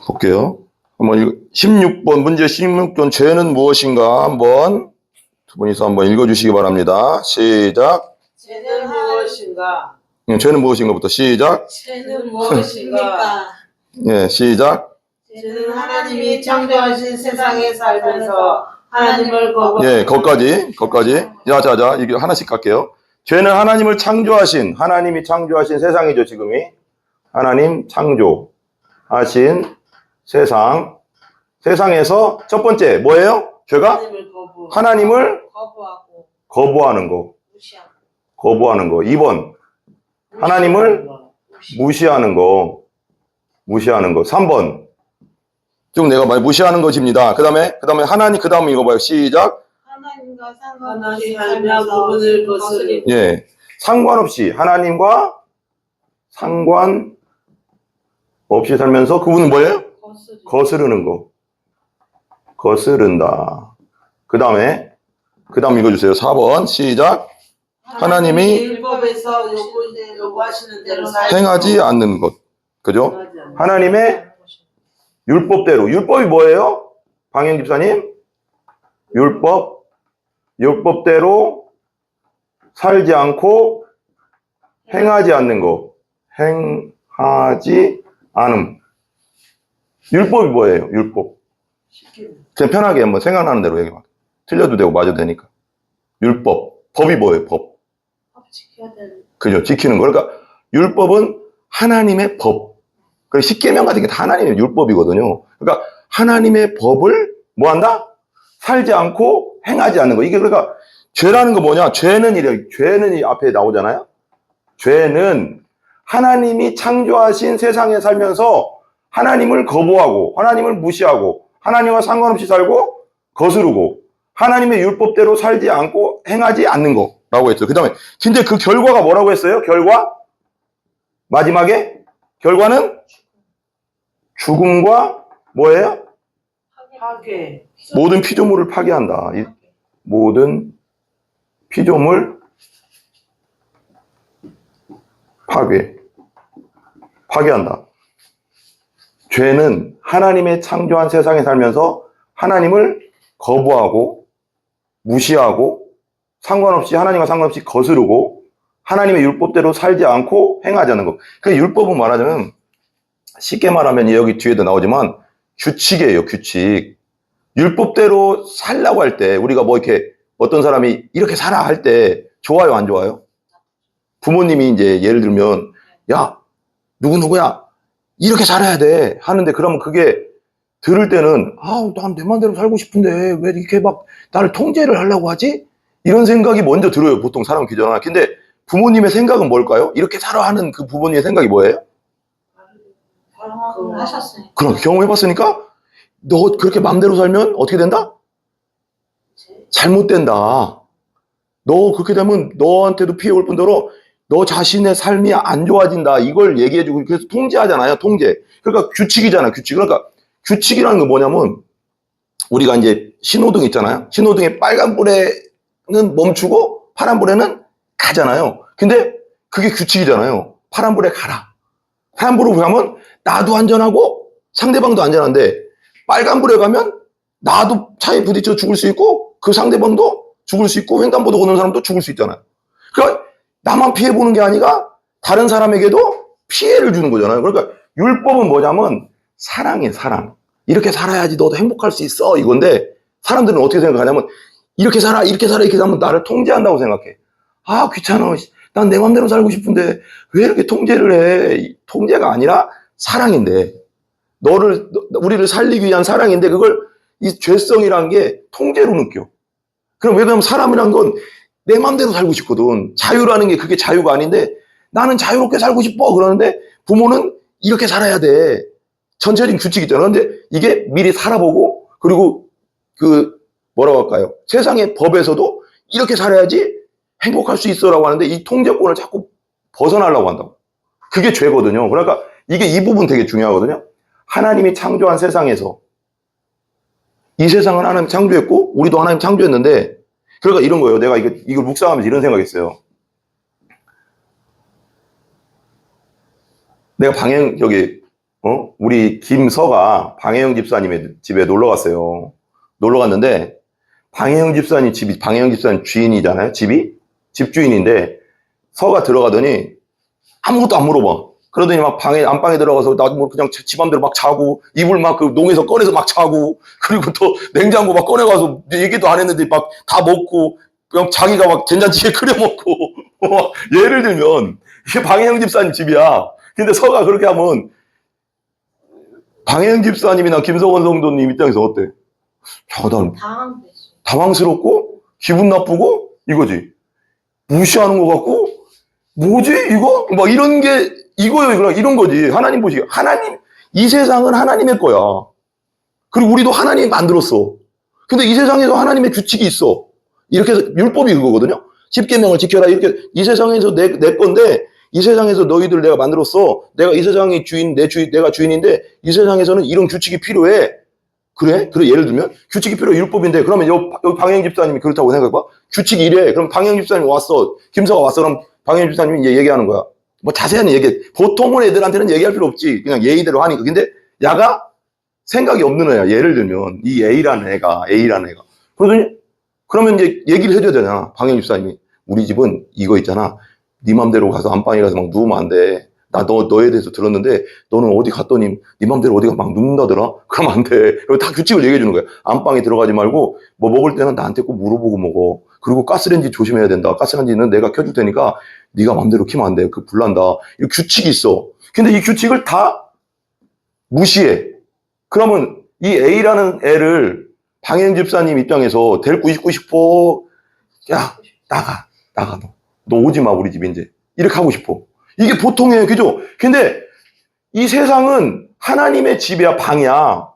볼게요. 한번 16번 문제 16번 죄는 무엇인가 한번 두 분이서 한번 읽어주시기 바랍니다. 시작. 죄는 무엇인가? 죄는 무엇인가부터 시작. 죄는 무엇인가? 예, 시작. 죄는 하나님이 창조하신 세상에 살면서 하나님을 예, 거기까지. 자, 이게 하나씩 갈게요. 죄는 하나님이 창조하신 세상이죠, 지금이. 하나님 창조하신 세상에서 첫 번째, 뭐예요? 죄가? 하나님을 거부하는 거. 거부하는 거. 2번, 하나님을 무시하는 거. 3번, 좀 내가 많이 무시하는 것입니다. 그 다음에 하나님, 그 다음에 읽어봐요. 시작. 하나님과 상관없이 살며 그분을 거스리고. 예. 상관없이, 하나님과 상관없이 살면서 그분은 뭐예요? 거스르는 거. 거스른다. 그 다음 읽어주세요. 4번. 시작. 하나님이 율법에서 요구하시는 대로 행하지 않는 것. 그죠? 하나님의 율법대로. 율법이 뭐예요? 방영 집사님? 율법대로 살지 않고 행하지 않는 거. 행하지 않음. 율법이 뭐예요? 율법. 그냥 편하게 한번 생각나는 대로 얘기해. 틀려도 되고 맞아도 되니까. 율법. 법이 뭐예요? 법. 지켜야 되는. 그죠? 지키는 거. 그러니까 율법은 하나님의 법. 그리고 십계명 같은 게 다 하나님의 율법이거든요. 그러니까 하나님의 법을 뭐 한다? 살지 않고 행하지 않는 거. 이게 그러니까 죄라는 거 뭐냐? 죄는 이 앞에 나오잖아요. 죄는 하나님이 창조하신 세상에 살면서 하나님을 거부하고 하나님을 무시하고 하나님과 상관없이 살고 거스르고 하나님의 율법대로 살지 않고 행하지 않는 거라고 했어요. 그 다음에 근데 그 결과가 뭐라고 했어요? 마지막에 결과는 죽음과 뭐예요? 파괴. 모든 피조물을 파괴한다. 모든 피조물 파괴한다. 죄는 하나님의 창조한 세상에 살면서 하나님을 거부하고 무시하고 하나님과 상관없이 거스르고 하나님의 율법대로 살지 않고 행하지 않는 것. 그 율법은 말하자면 쉽게 말하면 여기 뒤에도 나오지만 규칙이에요. 규칙. 율법대로 살라고 할 때 우리가 뭐 이렇게 어떤 사람이 이렇게 살아 할 때 좋아요, 안 좋아요? 부모님이 이제 예를 들면 야, 누구야? 이렇게 살아야 돼 하는데 그러면 그게 들을 때는 난 내 맘대로 살고 싶은데 왜 이렇게 막 나를 통제를 하려고 하지? 이런 생각이 먼저 들어요. 보통 사람 기준으로. 근데 부모님의 생각은 뭘까요? 이렇게 살아 하는 그 부모님의 생각이 뭐예요? 하셨으니까. 그럼 경험해봤으니까 너 그렇게 맘대로 살면 어떻게 된다? 잘못된다. 너 그렇게 되면 너한테도 피해 올 뿐더러 너 자신의 삶이 안 좋아진다. 이걸 얘기해주고 그래서 통제하잖아요. 통제. 그러니까 규칙이잖아. 규칙. 그러니까 규칙이라는 건 뭐냐면 우리가 이제 신호등 있잖아요. 신호등에 빨간 불에는 멈추고 파란 불에는 가잖아요. 근데 그게 규칙이잖아요. 파란 불에 가라. 파란 불에 가면 나도 안전하고 상대방도 안전한데 빨간 불에 가면 나도 차에 부딪혀 죽을 수 있고 그 상대방도 죽을 수 있고 횡단보도 걷는 사람도 죽을 수 있잖아요. 그러니까 나만 피해보는 게 아니라 다른 사람에게도 피해를 주는 거잖아요. 그러니까 율법은 뭐냐면 사랑이에요. 사랑. 이렇게 살아야지 너도 행복할 수 있어 이건데 사람들은 어떻게 생각하냐면 이렇게 살아 이렇게 하면 나를 통제한다고 생각해. 귀찮아. 난 내 맘대로 살고 싶은데 왜 이렇게 통제를 해. 통제가 아니라 사랑인데 우리를 살리기 위한 사랑인데 그걸 이 죄성이란 게 통제로 느껴. 그럼 왜냐면 사람이란 건 내 맘대로 살고 싶거든. 자유라는 게 그게 자유가 아닌데 나는 자유롭게 살고 싶어 그러는데 부모는 이렇게 살아야 돼. 전체적인 규칙이 있잖아. 근데 이게 미리 살아보고 그리고 뭐라고 할까요? 세상의 법에서도 이렇게 살아야지 행복할 수 있어라고 하는데 이 통제권을 자꾸 벗어나려고 한다고. 그게 죄거든요. 그러니까 이 부분 되게 중요하거든요. 하나님이 창조한 세상에서 이 세상은 하나님 창조했고 우리도 하나님 창조했는데 그러니까 이런 거예요. 내가 이걸 묵상하면서 이런 생각했어요. 내가 우리 김서가 방혜영 집사님의 집에 놀러 갔어요. 놀러 갔는데, 방혜영 집사님 집이, 방혜영 집사님 주인이잖아요, 집이? 집주인인데, 서가 들어가더니 아무것도 안 물어봐. 그러더니 막 안방에 들어가서 나 뭐 그냥 지 맘대로 막 자고, 이불 막 그 농에서 꺼내서 막 자고, 그리고 또 냉장고 막 꺼내가서 얘기도 안 했는데 막 다 먹고, 그냥 자기가 막 된장찌개 끓여 먹고, 예를 들면, 이게 방혜영 집사님 집이야. 근데 서가 그렇게 하면, 방혜영 집사님이나 김석원 성도님 입장에서 어때? 야, 난 당황되지. 당황스럽고, 기분 나쁘고, 이거지. 무시하는 것 같고, 뭐지, 이거? 막 이런 게, 이거요, 이런 거지. 하나님 보시기에. 하나님, 이 세상은 하나님의 거야. 그리고 우리도 하나님이 만들었어. 근데 이 세상에서 하나님의 규칙이 있어. 이렇게 해서 율법이 그거거든요. 십계명을 지켜라. 이렇게, 이 세상에서 내 건데, 이 세상에서 너희들 내가 만들었어. 내가 이 세상의 주인, 내가 주인인데, 이 세상에서는 이런 규칙이 필요해. 그래? 예를 들면, 규칙이 필요해. 율법인데, 그러면 여기 방혜영 집사님이 그렇다고 생각해봐. 규칙이 이래. 그럼 방혜영 집사님이 왔어. 김서가 왔어. 그럼 방혜영 집사님이 이제 얘기하는 거야. 뭐 자세한 얘기, 보통은 애들한테는 얘기할 필요 없지. 그냥 예의대로 하니까. 근데 야가 생각이 없는 애야. 예를 들면, 이 A라는 애가. 그러더니, 그러면 이제 얘기를 해줘야 되잖아. 방혜영 집사님이. 우리 집은 이거 있잖아. 네 맘대로 가서 안방에 가서 막 누우면 안 돼. 나 너에 대해서 들었는데 너는 어디 갔더니 네 맘대로 어디가 막 눕는다더라? 그러면 안 돼. 그리고 다 규칙을 얘기해 주는 거야. 안방에 들어가지 말고 뭐 먹을 때는 나한테 꼭 물어보고 먹어. 그리고 가스레인지 조심해야 된다. 가스레인지는 내가 켜줄 테니까 네가 맘대로 키면 안 돼. 그 불난다. 이 규칙이 있어. 근데 이 규칙을 다 무시해. 그러면 이 A라는 애를 방혜영 집사님 입장에서 데리고 있고 싶어. 야, 나가 너 오지 마, 우리 집 이제. 이렇게 하고 싶어. 이게 보통이에요. 그죠? 근데 이 세상은 하나님의 집이야, 방이야.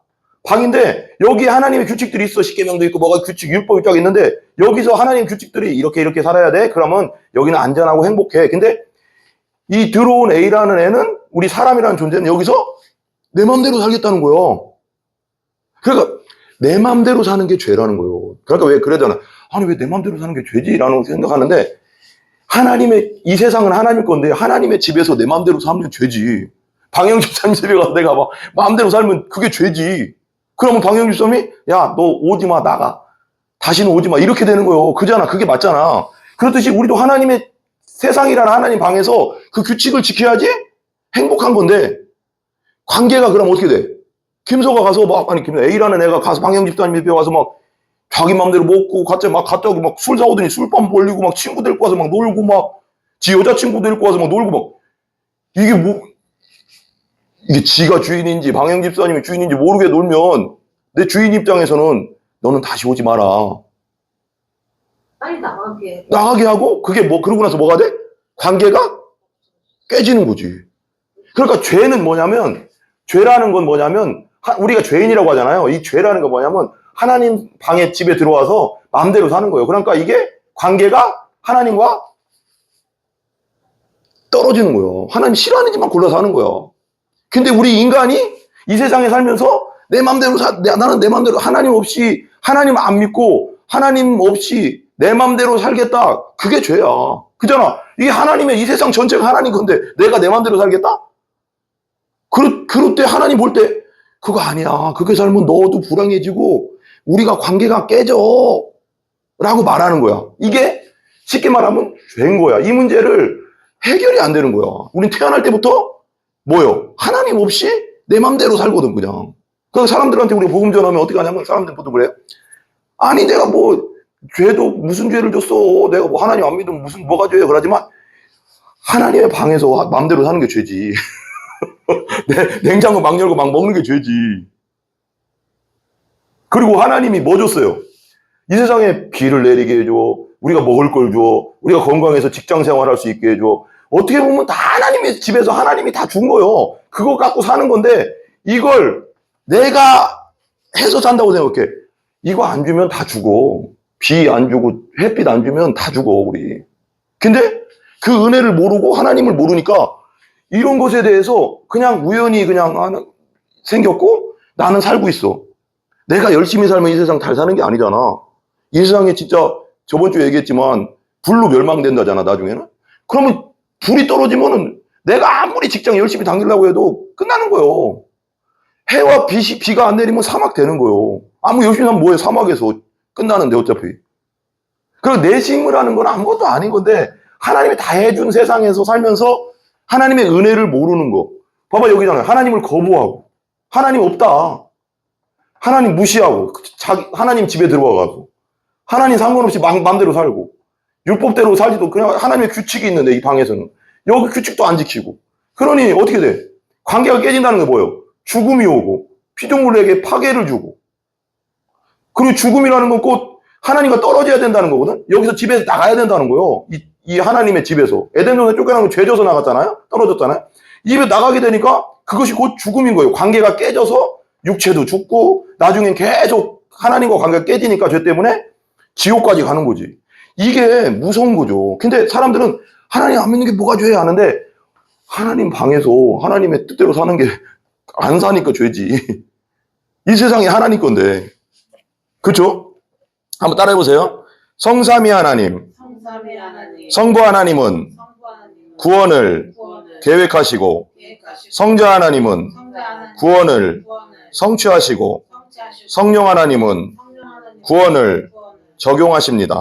방인데 여기에 하나님의 규칙들이 있어. 십계명도 있고 뭐가 규칙, 율법이 쫙 있는데 여기서 하나님 규칙들이 이렇게 살아야 돼. 그러면 여기는 안전하고 행복해. 근데 이 들어온 A라는 애는 우리 사람이라는 존재는 여기서 내 맘대로 살겠다는 거예요. 그러니까 내 맘대로 사는 게 죄라는 거예요. 그러니까 왜 그러잖아. 아니 왜 내 맘대로 사는 게 죄지라는 생각하는데 이 세상은 하나님 건데 하나님의 집에서 내 맘대로 살면 죄지. 방영 집사님 집에 가서 내가 막 마음대로 살면 그게 죄지. 그러면 방영 집사님이 야, 너 오지 마, 나가. 다시는 오지 마. 이렇게 되는 거예요. 그잖아. 그게 맞잖아. 그렇듯이 우리도 하나님의 세상이라는 하나님 방에서 그 규칙을 지켜야지 행복한 건데 관계가 그럼 어떻게 돼? 김서가 가서 A라는 애가 가서 방영 집사님 집에 와서 막 자기 맘대로 먹고 갑자기 막 술 사오더니 술밤 벌리고 막 친구 데리고 와서 막 놀고 막 지 여자친구 데리고 와서 막 놀고 막 이게 지가 주인인지 방영 집사님이 주인인지 모르게 놀면 내 주인 입장에서는 너는 다시 오지 마라. 빨리 나가게. 나가게 하고 그게 그러고 나서 뭐가 돼? 관계가 깨지는 거지. 그러니까 죄라는 건 뭐냐면 우리가 죄인이라고 하잖아요. 이 죄라는 건 뭐냐면 하나님 방에 집에 들어와서 마음대로 사는 거예요. 그러니까 이게 관계가 하나님과 떨어지는 거예요. 하나님 싫어하는 집만 골라서 하는 거예요. 근데 우리 인간이 이 세상에 살면서 내 맘대로 나는 내 맘대로 하나님 없이 하나님 안 믿고 하나님 없이 내 맘대로 살겠다. 그게 죄야. 그잖아. 이게 하나님의 이 세상 전체가 하나님 건데 내가 내 맘대로 살겠다? 그럴 때 하나님 볼 때 그거 아니야. 그렇게 살면 너도 불행해지고 우리가 관계가 깨져 라고 말하는 거야. 이게 쉽게 말하면 죄인 거야. 이 문제를 해결이 안 되는 거야. 우린 태어날 때부터 뭐요? 하나님 없이 내 맘대로 살거든 그냥. 그래서 사람들한테 우리가 복음 전하면 어떻게 하냐면 사람들 보통 그래요. 아니 내가 뭐 죄도 무슨 죄를 졌어. 내가 뭐 하나님 안 믿으면 뭐가 죄야. 그러지만 하나님의 방에서 맘대로 사는 게 죄지. 냉장고 막 열고 막 먹는 게 죄지. 그리고 하나님이 뭐 줬어요? 이 세상에 비를 내리게 해줘. 우리가 먹을 걸 줘. 우리가 건강해서 직장 생활할 수 있게 해줘. 어떻게 보면 다 하나님의 집에서 하나님이 다 준 거예요. 그거 갖고 사는 건데 이걸 내가 해서 산다고 생각해. 이거 안 주면 다 죽어. 비 안 주고 햇빛 안 주면 다 죽어 우리. 근데 그 은혜를 모르고 하나님을 모르니까 이런 것에 대해서 그냥 우연히 그냥 생겼고 나는 살고 있어. 내가 열심히 살면 이 세상 잘 사는 게 아니잖아. 이 세상에 진짜 저번 주에 얘기했지만 불로 멸망된다잖아 나중에는. 그러면 불이 떨어지면은 내가 아무리 직장 열심히 다니려고 해도 끝나는 거예요. 해와 비가 안 내리면 사막 되는 거예요. 아무 열심히 하면 뭐해, 사막에서 끝나는데 어차피. 그리고 내심을 하는 건 아무것도 아닌 건데 하나님이 다 해준 세상에서 살면서 하나님의 은혜를 모르는 거. 봐봐, 여기잖아요. 하나님을 거부하고 하나님 없다, 하나님 무시하고 하나님 집에 들어가가지고 하나님 상관없이 마음대로 살고 율법대로 살지도 그냥 하나님의 규칙이 있는데 이 방에서는 여기 규칙도 안 지키고, 그러니 어떻게 돼? 관계가 깨진다는 게 뭐예요? 죽음이 오고 피조물에게 파괴를 주고, 그리고 죽음이라는 건 곧 하나님과 떨어져야 된다는 거거든. 여기서 집에서 나가야 된다는 거예요. 이 하나님의 집에서 에덴 동산에 쫓겨나면 죄져서 나갔잖아요. 떨어졌잖아요. 입에 나가게 되니까 그것이 곧 죽음인 거예요. 관계가 깨져서 육체도 죽고 나중엔 계속 하나님과 관계가 깨지니까 죄 때문에 지옥까지 가는 거지. 이게 무서운 거죠. 근데 사람들은 하나님 안 믿는 게 뭐가 죄야 하는데, 하나님 방에서 하나님의 뜻대로 사는 게 안 사니까 죄지. 이 세상이 하나님 건데. 그렇죠? 한번 따라해 보세요. 성삼위 하나님, 성삼위 하나님, 성부 하나님은 성부 하나님은 구원을 계획하시고, 성자 하나님은 구원을 성취하시고, 성령 하나님은 구원을 적용하십니다.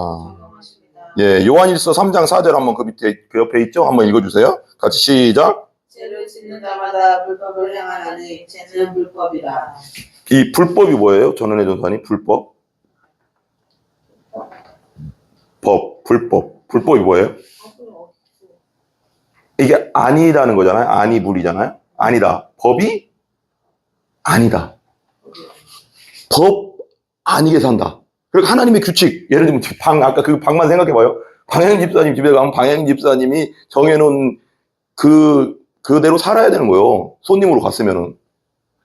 예, 요한일서 3장 4절 한번 그 밑에 그 옆에 있죠? 한번 읽어주세요. 같이 시작. 죄를 짓는 자마다 불법을 행하나니 죄는 불법이라. 이 불법이 뭐예요? 전원의 전사님, 불법? 불법이 뭐예요? 이게 아니라는 거잖아요. 아니물이잖아요. 아니다. 법이 아니다. 법 아니게 산다. 그리고 하나님의 규칙, 예를 들면 아까 그 방만 생각해봐요. 방향 집사님 집에 가면 방향 집사님이 정해놓은 그대로 살아야 되는 거예요. 손님으로 갔으면은.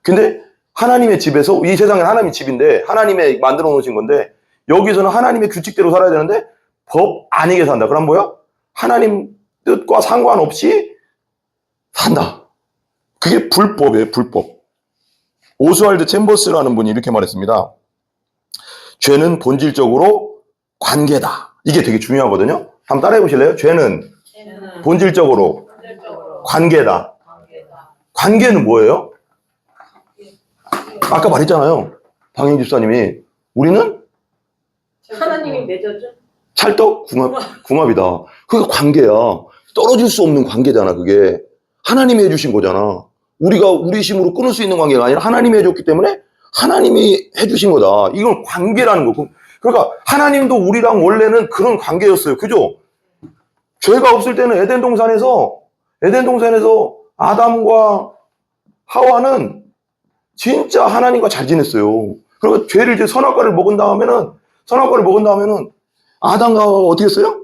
근데 하나님의 집에서, 이 세상은 하나님의 집인데 하나님의 만들어 놓으신 건데, 여기서는 하나님의 규칙대로 살아야 되는데 법 아니게 산다. 그럼 뭐야? 하나님 뜻과 상관없이 산다. 그게 불법이에요. 불법. 오스왈드 챔버스라는 분이 이렇게 말했습니다. 죄는 본질적으로 관계다. 이게 되게 중요하거든요. 한번 따라해 보실래요? 죄는 본질적으로 관계다. 관계는 뭐예요? 아까 말했잖아요. 방영 집사님이 우리는 하나님이 맺어준 찰떡궁합이다. 그게 관계야. 떨어질 수 없는 관계잖아. 그게 하나님이 해주신 거잖아. 우리가 우리 힘으로 끊을 수 있는 관계가 아니라 하나님이 해줬기 때문에 하나님이 해주신 거다. 이건 관계라는 거. 그러니까 하나님도 우리랑 원래는 그런 관계였어요. 그죠? 죄가 없을 때는 에덴 동산에서 아담과 하와는 진짜 하나님과 잘 지냈어요. 그리고 죄를 이제 선악과를 먹은 다음에는 아담과 하와가 어떻게 했어요?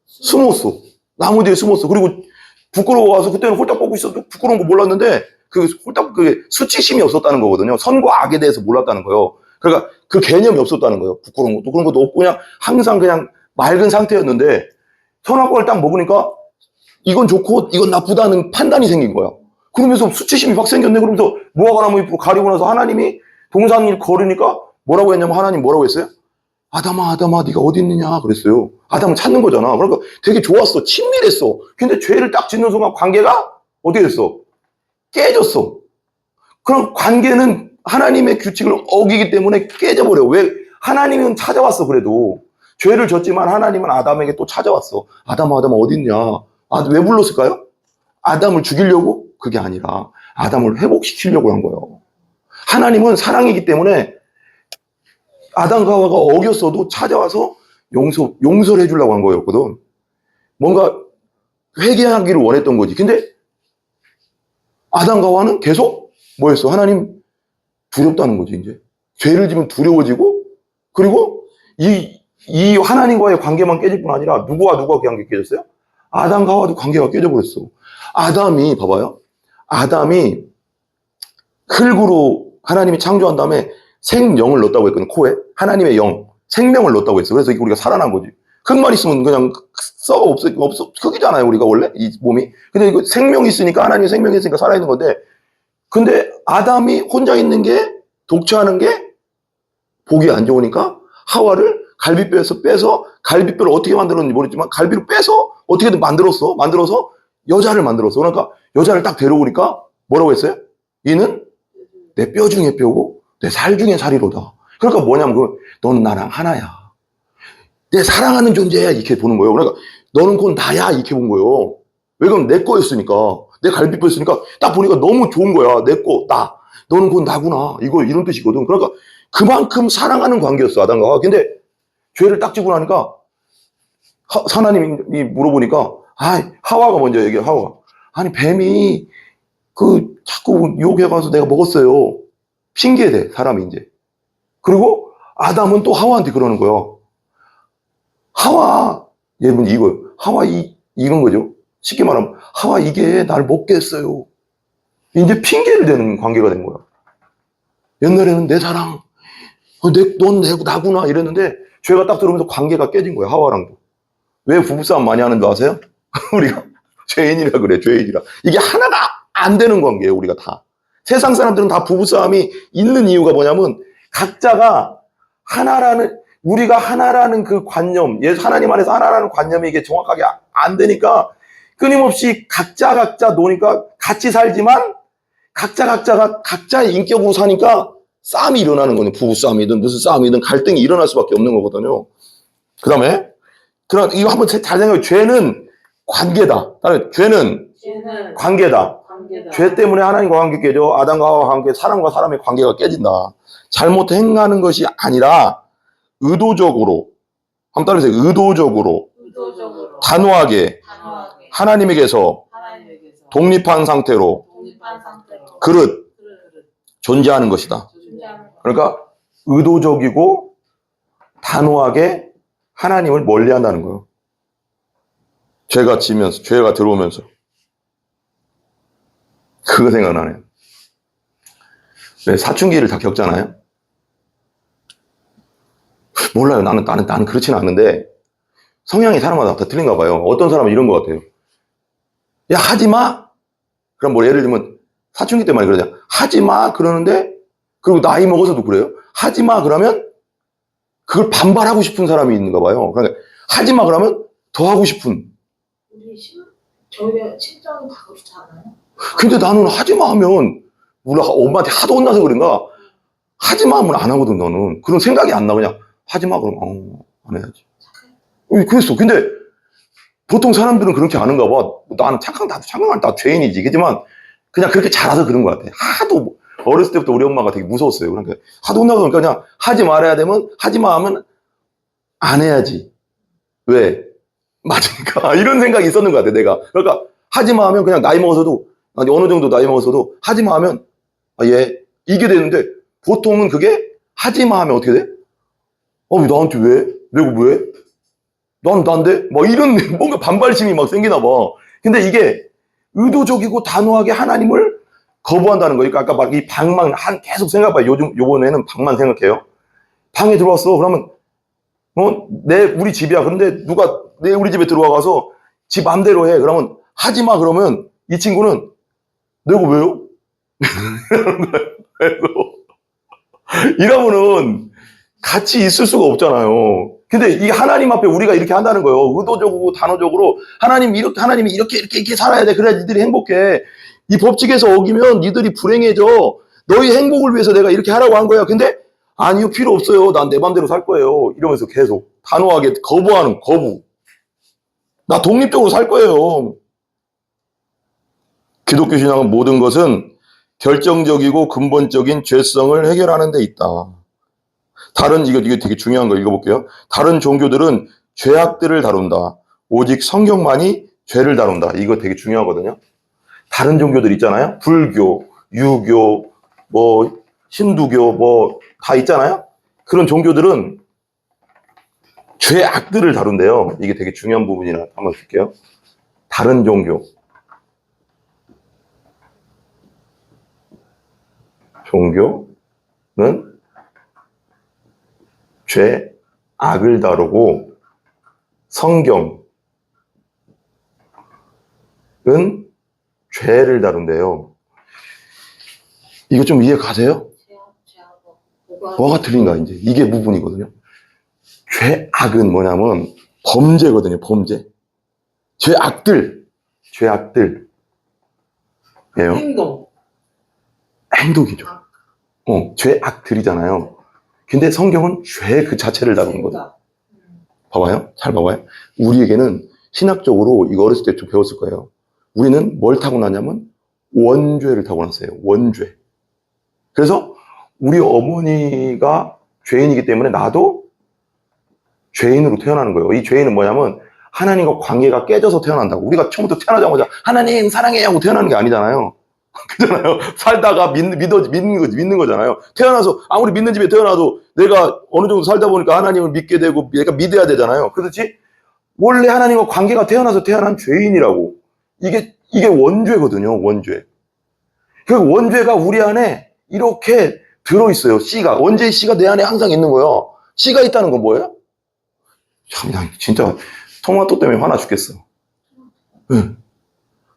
숨었어. 나무 뒤에 숨었어. 그리고 부끄러워서 그때는 홀딱 벗고 있어도 부끄러운 거 몰랐는데 그게 수치심이 없었다는 거거든요. 선과 악에 대해서 몰랐다는 거예요. 그러니까 그 개념이 없었다는 거예요. 부끄러운 것도 그런 것도 없고 그냥 항상 그냥 맑은 상태였는데, 선악과를 딱 먹으니까 이건 좋고 이건 나쁘다는 판단이 생긴 거야. 그러면서 수치심이 확 생겼네. 그러면서 무화과나무 잎으로 가리고 나서 하나님이 동산을 걸으니까 뭐라고 했냐면, 하나님 뭐라고 했어요? 아담아 네가 어디 있느냐 그랬어요. 아담을 찾는 거잖아. 그러니까 되게 좋았어. 친밀했어. 근데 죄를 딱 짓는 순간 관계가 어떻게 됐어? 깨졌어. 그럼 관계는 하나님의 규칙을 어기기 때문에 깨져버려. 왜? 하나님은 찾아왔어. 그래도 죄를 졌지만 하나님은 아담에게 또 찾아왔어. 아담아 어디 있냐? 왜 불렀을까요? 아담을 죽이려고? 그게 아니라 아담을 회복시키려고 한 거예요. 하나님은 사랑이기 때문에 아담과 하와가 어겼어도 찾아와서 용서를 해주려고 한 거였거든. 뭔가 회개하기를 원했던 거지. 근데 아담과 하와는 계속 뭐였어? 하나님 두렵다는 거지. 이제 죄를 지면 두려워지고, 그리고 이 하나님과의 관계만 깨질 뿐 아니라 누구와 관계 깨졌어요? 아담과 하와도 관계가 깨져버렸어. 아담이 봐봐요. 아담이 흙으로 하나님이 창조한 다음에 생명을 넣었다고 했거든. 코에 하나님의 영, 생명을 넣었다고 했어. 그래서 우리가 살아난 거지. 흙만 있으면 그냥 썩어 없어 흙이잖아요. 우리가 원래 이 몸이. 근데 이거 생명이 있으니까, 하나님의 생명이 있으니까 살아있는 건데, 근데 아담이 혼자 있는 게, 독처하는 게 보기 안 좋으니까 하와를 갈비뼈에서 빼서, 갈비뼈를 어떻게 만들었는지 모르겠지만 갈비로 빼서 어떻게든 만들어서 여자를 만들었어. 그러니까 여자를 딱 데려오니까 뭐라고 했어요? 이는 내 뼈 중에 뼈고 내 살 중에 살이로다. 그러니까 뭐냐면 너는 나랑 하나야. 내 사랑하는 존재야 이렇게 보는 거예요. 그러니까 너는 곧 나야 이렇게 본 거예요. 왜 그럼 내 거였으니까. 내 갈비뼈였으니까 딱 보니까 너무 좋은 거야. 내 거, 나. 너는 곧 나구나. 이런 뜻이거든. 그러니까 그만큼 사랑하는 관계였어, 아담과 하와. 근데 죄를 딱 지고 나니까 하나님이 물어보니까 하와가 먼저 얘기해. 하와가 아니 뱀이 자꾸 유혹해가서 내가 먹었어요. 핑계대 사람이 이제. 그리고 아담은 또 하와한테 그러는 거예요. 하와 여러분 이거 하와 이런 거죠. 쉽게 말하면 하와 이게 날 먹게 했어요. 이제 핑계를 대는 관계가 된 거야. 옛날에는 내 사랑 넌 나구나 이랬는데 죄가 딱 들어오면서 관계가 깨진 거야. 하와랑도. 왜 부부싸움 많이 하는 줄 아세요? 우리가 죄인이라 그래. 죄인이라. 이게 하나가 안 되는 관계예요. 우리가 다. 세상 사람들은 다 부부싸움이 있는 이유가 뭐냐면 각자가 우리가 하나라는 그 관념, 하나님 안에서 하나라는 관념이 이게 정확하게 안 되니까 끊임없이 각자 노니까 같이 살지만 각자가 각자의 인격으로 사니까 싸움이 일어나는 거예요. 부부싸움이든 무슨 싸움이든 갈등이 일어날 수밖에 없는 거거든요. 그 다음에 이거 한번 잘 생각해. 죄는 관계다. 죄는 관계다. 죄 때문에 하나님과 관계 깨져. 아담과 하와와 관계, 사람과 사람의 관계가 깨진다. 잘못 행하는 것이 아니라 의도적으로 한번 따라해서 의도적으로 단호하게 하나님에게서 독립한 상태로 그릇 존재하는 것이다. 그러니까 의도적이고 단호하게 하나님을 멀리한다는 거예요. 죄가 들어오면서 그거 생각나네요. 네, 사춘기를 다 겪잖아요. 몰라요. 나는 그렇지는 않은데 성향이 사람마다 다 틀린가 봐요. 어떤 사람은 이런 것 같아요. 야 하지 마. 그럼 뭐 예를 들면 사춘기 때 많이 그러잖아. 하지 마 그러는데 그리고 나이 먹어서도 그래요. 하지 마 그러면 그걸 반발하고 싶은 사람이 있는가 봐요. 그러니까 하지 마 그러면 더 하고 싶은. 저희 친정은 다 그렇지 않아요? 근데 나는 하지 마 하면 우리 엄마한테 하도 혼나서 그런가 하지 마 하면 안 하거든. 나는 그런 생각이 안 나. 그냥 하지 마 그러면 안 해야지. 그랬어. 근데 보통 사람들은 그렇게 아는가 봐. 나는 다 죄인이지. 그렇지만 그냥 그렇게 자라서 그런 것 같아. 하도 어렸을 때부터 우리 엄마가 되게 무서웠어요. 그러니까 하도 혼나서 그러니까 그냥 하지 말아야 되면 하지 마 하면 안 해야지. 왜? 맞으니까. 이런 생각이 있었는 것 같아, 내가. 그러니까 하지 마 하면 그냥 나이 먹어서도 어느 정도 나이 먹어서도 하지 마 하면 이게 되는데 보통은 그게 하지 마 하면 어떻게 돼? 나한테 왜? 내가 왜? 난데? 막 이런 뭔가 반발심이 막 생기나 봐. 근데 이게 의도적이고 단호하게 하나님을 거부한다는 거니까 아까 막 이 방만 계속 생각해봐. 요번에는 방만 생각해요. 방에 들어왔어. 그러면 우리 집이야. 그런데 누가 우리 집에 들어와가서 지 맘대로 해. 그러면 하지 마. 그러면 이 친구는 내가 왜요? 이러면은 같이 있을 수가 없잖아요. 근데 이 하나님 앞에 우리가 이렇게 한다는 거예요. 의도적으로 단호적으로 하나님이 이렇게 살아야 돼. 그래야 니들이 행복해. 이 법칙에서 어기면 니들이 불행해져. 너희 행복을 위해서 내가 이렇게 하라고 한 거야. 근데 아니요, 필요 없어요. 난 내 맘대로 살 거예요. 이러면서 계속 단호하게 거부하는 거부. 나 독립적으로 살 거예요. 기독교 신앙은 모든 것은 결정적이고 근본적인 죄성을 해결하는 데 있다. 이게 되게 중요한 거 읽어볼게요. 다른 종교들은 죄악들을 다룬다. 오직 성경만이 죄를 다룬다. 이거 되게 중요하거든요. 다른 종교들 있잖아요. 불교, 유교, 힌두교, 다 있잖아요. 그런 종교들은 죄악들을 다룬대요. 이게 되게 중요한 부분이라 한번 줄게요. 다른 종교는 죄악을 다루고 성경은 죄를 다룬대요. 이거 좀 이해 가세요? 뭐가 틀린가 이제 이게 부분이거든요. 죄악은 뭐냐면 범죄거든요. 범죄. 죄악들 죄악들. 예요? 행동이죠. 죄악들이잖아요. 근데 성경은 죄 그 자체를 다루는 거죠. 봐봐요. 잘 봐봐요. 우리에게는 신학적으로 이거 어렸을 때 좀 배웠을 거예요. 우리는 뭘 타고났냐면 원죄를 타고났어요. 원죄. 그래서 우리 어머니가 죄인이기 때문에 나도 죄인으로 태어나는 거예요. 이 죄인은 뭐냐면 하나님과 관계가 깨져서 태어난다고. 우리가 처음부터 태어나자마자 하나님 사랑해요 하고 태어나는 게 아니잖아요. 그잖아요. 살다가 믿는 거잖아요. 태어나서 아무리 믿는 집에 태어나도 내가 어느 정도 살다 보니까 하나님을 믿게 되고 내가 믿어야 되잖아요. 그렇지? 원래 하나님과 관계가 태어나서 태어난 죄인이라고. 이게 원죄거든요. 원죄. 그 원죄가 우리 안에 이렇게 들어있어요. 씨가. 원죄의 씨가 내 안에 항상 있는 거예요. 씨가 있다는 건 뭐예요? 참, 나 진짜 토마토 때문에 화나 죽겠어. 네.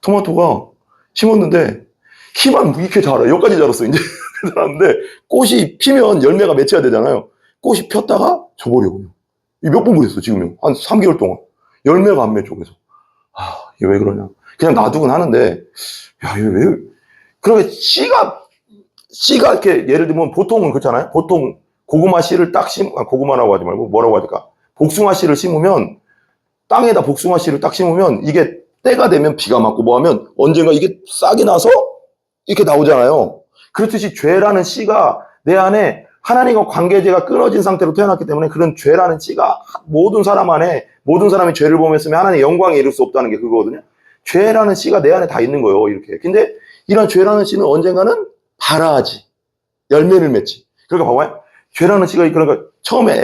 토마토가 심었는데 키만 이렇게 자라. 여기까지 자랐어. 이제 자랐는데 꽃이 피면 열매가 맺혀야 되잖아요. 꽃이 폈다가 져버려요. 몇 번 그랬어 지금요. 한 3개월 동안 열매가 안 맺혀. 그래서 이게 왜 그러냐. 그냥 놔두긴 하는데 야 이게 왜 그러게 씨가 이렇게 예를 들면 보통은 그렇잖아요. 보통 고구마 씨를 딱 고구마라고 하지 말고 뭐라고 하니까 복숭아 씨를 심으면 땅에다 복숭아 씨를 딱 심으면 이게 때가 되면 비가 맞고 뭐 하면 언젠가 이게 싹이 나서 이렇게 나오잖아요. 그렇듯이 죄라는 씨가 내 안에 하나님과 관계제가 끊어진 상태로 태어났기 때문에 그런 죄라는 씨가 모든 사람 안에 모든 사람이 죄를 범했으면 하나님의 영광에 이를 수 없다는 게 그거거든요. 죄라는 씨가 내 안에 다 있는 거예요. 이렇게. 근데 이런 죄라는 씨는 언젠가는 발아하지. 열매를 맺지. 그러니까 봐봐요. 죄라는 씨가 그러니까 처음에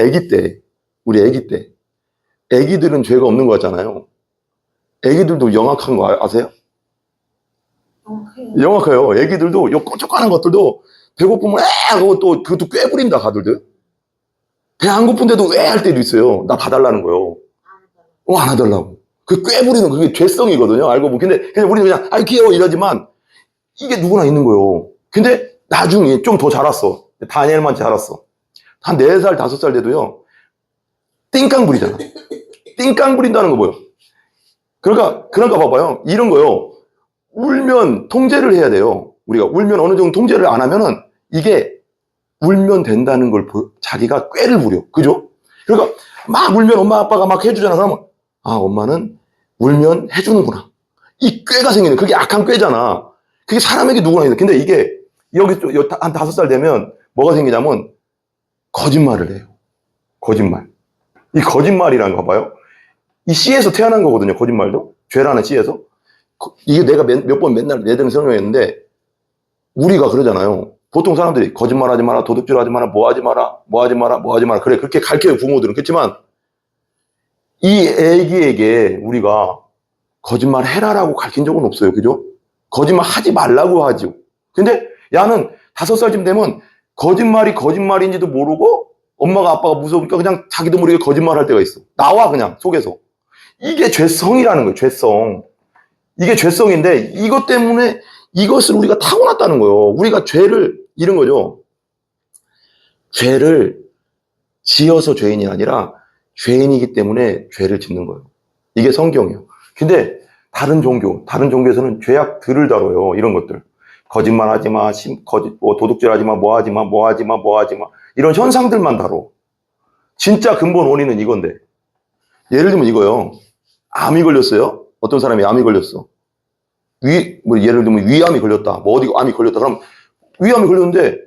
우리 아기 때 아기들은 죄가 없는 거 같잖아요. 아기들도 영악한 거 아세요? 영악해요. 애기들도 요 꼬쪽하는 것들도 배고프면 하고 또 그것도 꽤 부린다 가들들. 배 안 고픈데도 왜 할 때도 있어요. 나 봐달라는 거요. 안 해달라고. 그 꽤 부리는 그게 죄성이거든요. 알고 보면. 근데 그냥 우리는 그냥 아이 귀여워 이러지만 이게 누구나 있는 거예요. 근데 나중에 좀 더 자랐어. 다니엘만 자랐어. 한 4살 5살 돼도요. 띵깡 부리잖아. 띵깡 부린다는 거 뭐예요? 그러니까 봐봐요. 이런 거요. 울면 통제를 해야 돼요. 우리가 울면 어느 정도 통제를 안 하면은 이게 울면 된다는 걸 자기가 꾀를 부려. 그죠? 그러니까 막 울면 엄마 아빠가 막 해주잖아. 그러면 엄마는 울면 해주는구나. 이 꾀가 생기는 그게 악한 꾀잖아. 그게 사람에게 누구나 있는. 근데 이게 여기 한 5살 되면 뭐가 생기냐면 거짓말을 해요. 거짓말. 이 거짓말이라는 거 봐봐요. 이 씨에서 태어난 거거든요. 거짓말도. 죄라는 씨에서. 이게 내가 몇 번 맨날 예전에 설명했는데 우리가 그러잖아요. 보통 사람들이 거짓말하지 마라, 도둑질하지 마라, 뭐하지 마라, 뭐하지 마라, 뭐하지 마라. 그래 그렇게 가르쳐요 부모들은. 그렇지만 이 애기에게 우리가 거짓말 해라라고 가르친 적은 없어요. 그죠? 거짓말 하지 말라고 하죠. 근데 야는 5살쯤 되면 거짓말이 거짓말인지도 모르고 엄마가 아빠가 무서우니까 그냥 자기도 모르게 거짓말할 때가 있어. 나와 그냥 속에서. 이게 죄성이라는 거예요. 죄성. 이게 죄성인데 이것 때문에 이것을 우리가 타고났다는 거예요. 우리가 죄를 이런 거죠. 죄를 지어서 죄인이 아니라 죄인이기 때문에 죄를 짓는 거예요. 이게 성경이에요. 근데 다른 종교에서는 죄악들을 다뤄요. 이런 것들. 거짓말하지 마, 도둑질하지 마, 뭐하지 마, 뭐하지 마, 뭐하지 마. 이런 현상들만 다뤄. 진짜 근본 원인은 이건데. 예를 들면 이거요. 암이 걸렸어요. 어떤 사람이 암이 걸렸어. 예를 들면 위암이 걸렸다. 뭐 어디 암이 걸렸다. 그럼 위암이 걸렸는데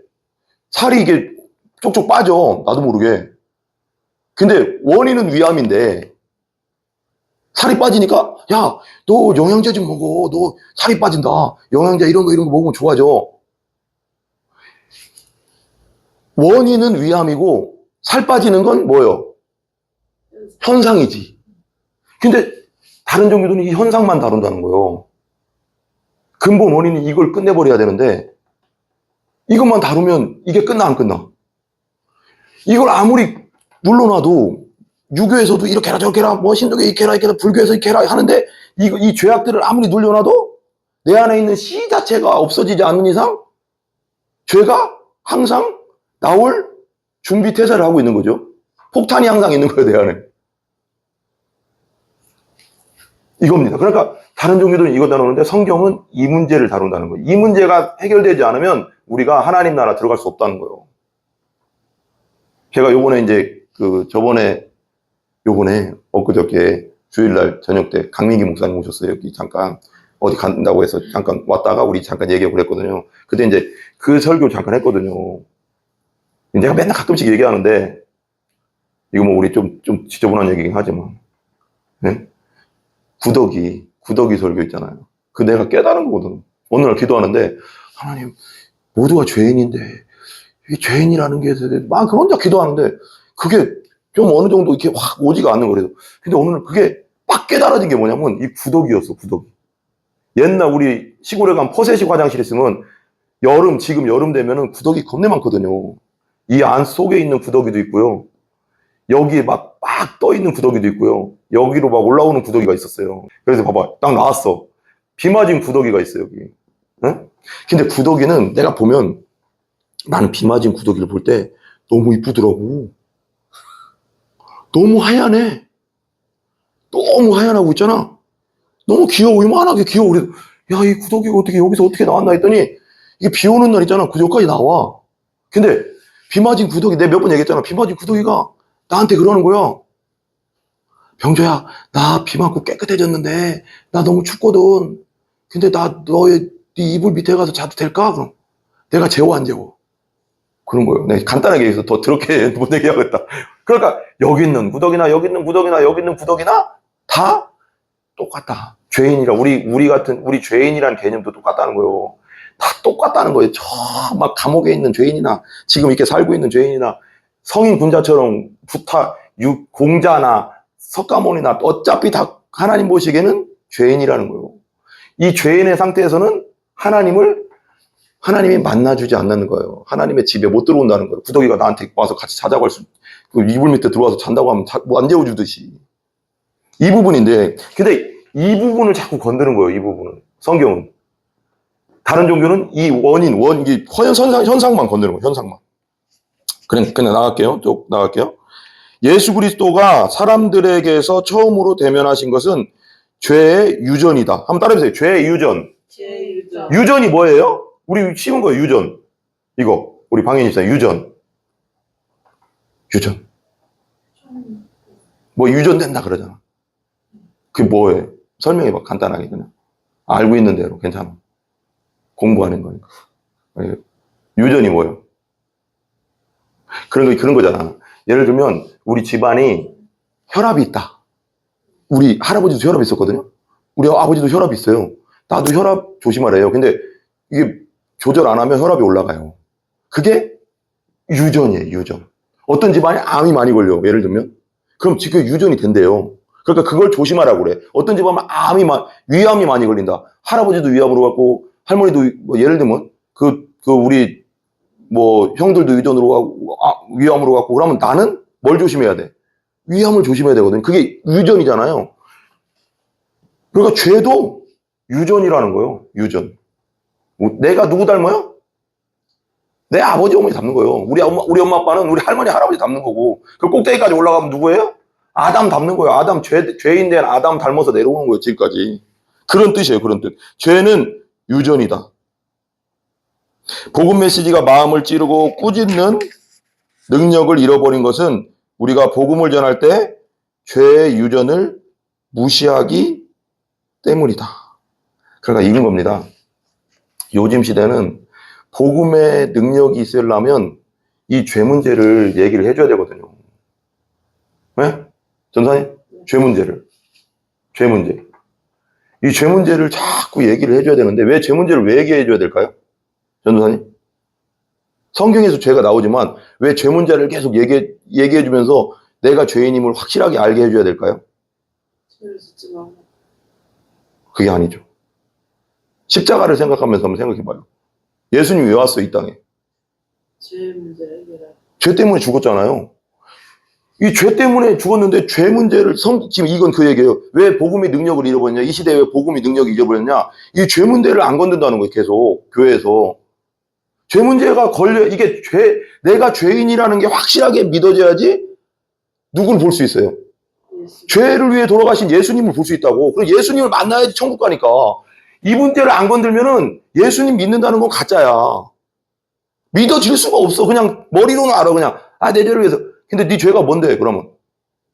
살이 이게 쪽쪽 빠져. 나도 모르게. 근데 원인은 위암인데 살이 빠지니까 야, 너 영양제 좀 먹어. 너 살이 빠진다. 영양제 이런 거 먹으면 좋아져. 원인은 위암이고 살 빠지는 건 뭐예요? 현상이지. 근데 다른 종교들은 이 현상만 다룬다는 거예요. 근본 원인이 이걸 끝내버려야 되는데 이것만 다루면 이게 끝나 안 끝나? 이걸 아무리 눌러놔도 유교에서도 이렇게 해라 저렇게 해라 뭐 신도교 이렇게 해라 불교에서 이렇게 해라 하는데 이 죄악들을 아무리 눌려놔도 내 안에 있는 씨 자체가 없어지지 않는 이상 죄가 항상 나올 준비 태세를 하고 있는 거죠. 폭탄이 항상 있는 거예요, 내 안에. 이겁니다. 그러니까 다른 종교들은 이거 다루는데 성경은 이 문제를 다룬다는 거예요. 이 문제가 해결되지 않으면 우리가 하나님 나라 들어갈 수 없다는 거예요. 제가 요번에 이제 요번에 엊그저께 주일날 저녁 때 강민기 목사님 오셨어요. 여기 잠깐 어디 간다고 해서 잠깐 왔다가 우리 잠깐 얘기하고 그랬거든요. 그때 이제 그 설교 잠깐 했거든요. 내가 맨날 가끔씩 얘기하는데 이거 뭐 우리 좀 지저분한 얘기긴 하지만, 네? 구더기 설교 있잖아요. 그 내가 깨달은 거거든. 어느 날 기도하는데 하나님 모두가 죄인인데 이 죄인이라는 게 막 혼자 기도하는데 그게 좀 어느 정도 이렇게 확 오지가 않는 거래요. 근데 오늘 그게 딱 깨달아진 게 뭐냐면 이 구더기였어, 구더기. 옛날 우리 시골에 가면 퍼세식 화장실 있으면 지금 여름 되면은 구더기 겁내 많거든요. 이 안 속에 있는 구더기도 있고요. 여기에 막 떠 있는 구더기도 있고요. 여기로 막 올라오는 구더기가 있었어요. 그래서 봐봐, 딱 나왔어. 비 맞은 구더기가 있어요, 여기. 응? 근데 구더기는 내가 보면 나는 비 맞은 구더기를 볼 때 너무 이쁘더라고. 너무 하얀해. 너무 하얀하고 있잖아. 너무 귀여워. 이만하게 귀여워. 그래서 야, 이 구더기가 여기서 어떻게 나왔나 했더니 이게 비 오는 날 있잖아. 그 여기까지 나와. 근데 비 맞은 구더기, 내가 몇 번 얘기했잖아. 비 맞은 구더기가 나한테 그러는 거야. 병조야, 나 비 맞고 깨끗해졌는데 나 너무 춥거든. 근데 나 너의 네 이불 밑에 가서 자도 될까? 그럼 내가 재워 안 재워? 그런 거예요. 내가 간단하게 얘기해서 더 더럽게 못 얘기하겠다. 그러니까 여기 있는 구더기나 여기 있는 구더기나 여기 있는 구더기나 다 똑같다. 죄인이라 우리 죄인이라는 개념도 똑같다는 거예요. 다 똑같다는 거예요. 저 막 감옥에 있는 죄인이나 지금 이렇게 살고 있는 죄인이나 성인 군자처럼 공자나 석가모니나 어차피 다 하나님 보시기에는 죄인이라는 거예요. 이 죄인의 상태에서는 하나님이 만나주지 않는 거예요. 하나님의 집에 못 들어온다는 거예요. 구더기가 나한테 와서 같이 자자고 그 이불 밑에 들어와서 잔다고 하면 뭐 안 재워주듯이. 이 부분인데, 근데 이 부분을 자꾸 건드는 거예요. 이 부분은. 성경은. 다른 종교는 이 이게 현상만 건드는 거예요. 현상만. 그냥 나갈게요. 예수 그리스도가 사람들에게서 처음으로 대면하신 것은 죄의 유전이다. 한번 따라해보세요. 죄의 유전. 유전이 뭐예요? 우리 씌운 거예요. 유전. 이거 우리 방해님 있어요. 유전. 뭐 유전된다 그러잖아. 그게 뭐예요? 설명해봐. 간단하게 그냥. 알고 있는 대로 괜찮아. 공부하는 거니까. 유전이 뭐예요? 그런 거잖아. 예를 들면 우리 집안이 혈압이 있다. 우리 할아버지도 혈압이 있었거든요. 우리 아버지도 혈압이 있어요. 나도 혈압 조심하래요. 근데 이게 조절 안 하면 혈압이 올라가요. 그게 유전이에요. 유전. 어떤 집안에 암이 많이 걸려. 예를 들면 그럼 지금 유전이 된대요. 그러니까 그걸 조심하라고 그래. 어떤 집안은 위암이 많이 걸린다. 할아버지도 위암으로 갖고 할머니도 뭐 예를 들면 우리 뭐 형들도 유전으로 가고 위암으로 갖고 그러면 나는 뭘 조심해야 돼? 위암을 조심해야 되거든. 그게 유전이잖아요. 그러니까 죄도 유전이라는 거예요. 유전. 내가 누구 닮아요? 내 아버지 어머니 닮는 거예요. 우리 엄마 아빠는 우리 할머니 할아버지 닮는 거고 그 꼭대기까지 올라가면 누구예요? 아담 닮는 거예요. 아담 죄인 된 아담 닮아서 내려오는 거예요. 지금까지. 그런 뜻이에요. 그런 뜻. 죄는 유전이다. 복음 메시지가 마음을 찌르고 꾸짖는 능력을 잃어버린 것은 우리가 복음을 전할 때 죄의 유전을 무시하기 때문이다. 그러니까 이런 겁니다. 요즘 시대는 복음의 능력이 있으려면 이 죄 문제를 얘기를 해줘야 되거든요. 네? 전사님? 죄 문제. 이 죄 문제를 자꾸 얘기를 해줘야 되는데 왜 죄 문제를 왜 얘기해줘야 될까요? 전도사님? 성경에서 죄가 나오지만 왜 죄 문제를 계속 얘기해주면서 내가 죄인임을 확실하게 알게 해줘야 될까요? 그게 아니죠. 십자가를 생각하면서 한번 생각해봐요. 예수님이 왜 왔어요, 이 땅에? 죄 때문에 죽었잖아요. 이 죄 때문에 죽었는데 죄 문제를 지금 이건 그 얘기예요. 왜 복음의 능력을 잃어버렸냐? 이 시대에 왜 복음의 능력을 잃어버렸냐? 이 죄 문제를 안 건든다는 거예요. 계속 교회에서. 죄 문제가 이게 내가 죄인이라는 게 확실하게 믿어져야지 누굴 볼 수 있어요? 죄를 위해 돌아가신 예수님을 볼 수 있다고. 그럼 예수님을 만나야지 천국 가니까. 이분 때를 안 건들면은 예수님 믿는다는 건 가짜야. 믿어질 수가 없어. 그냥 머리로는 알아. 그냥 내 죄를 위해서. 근데 네 죄가 뭔데 그러면?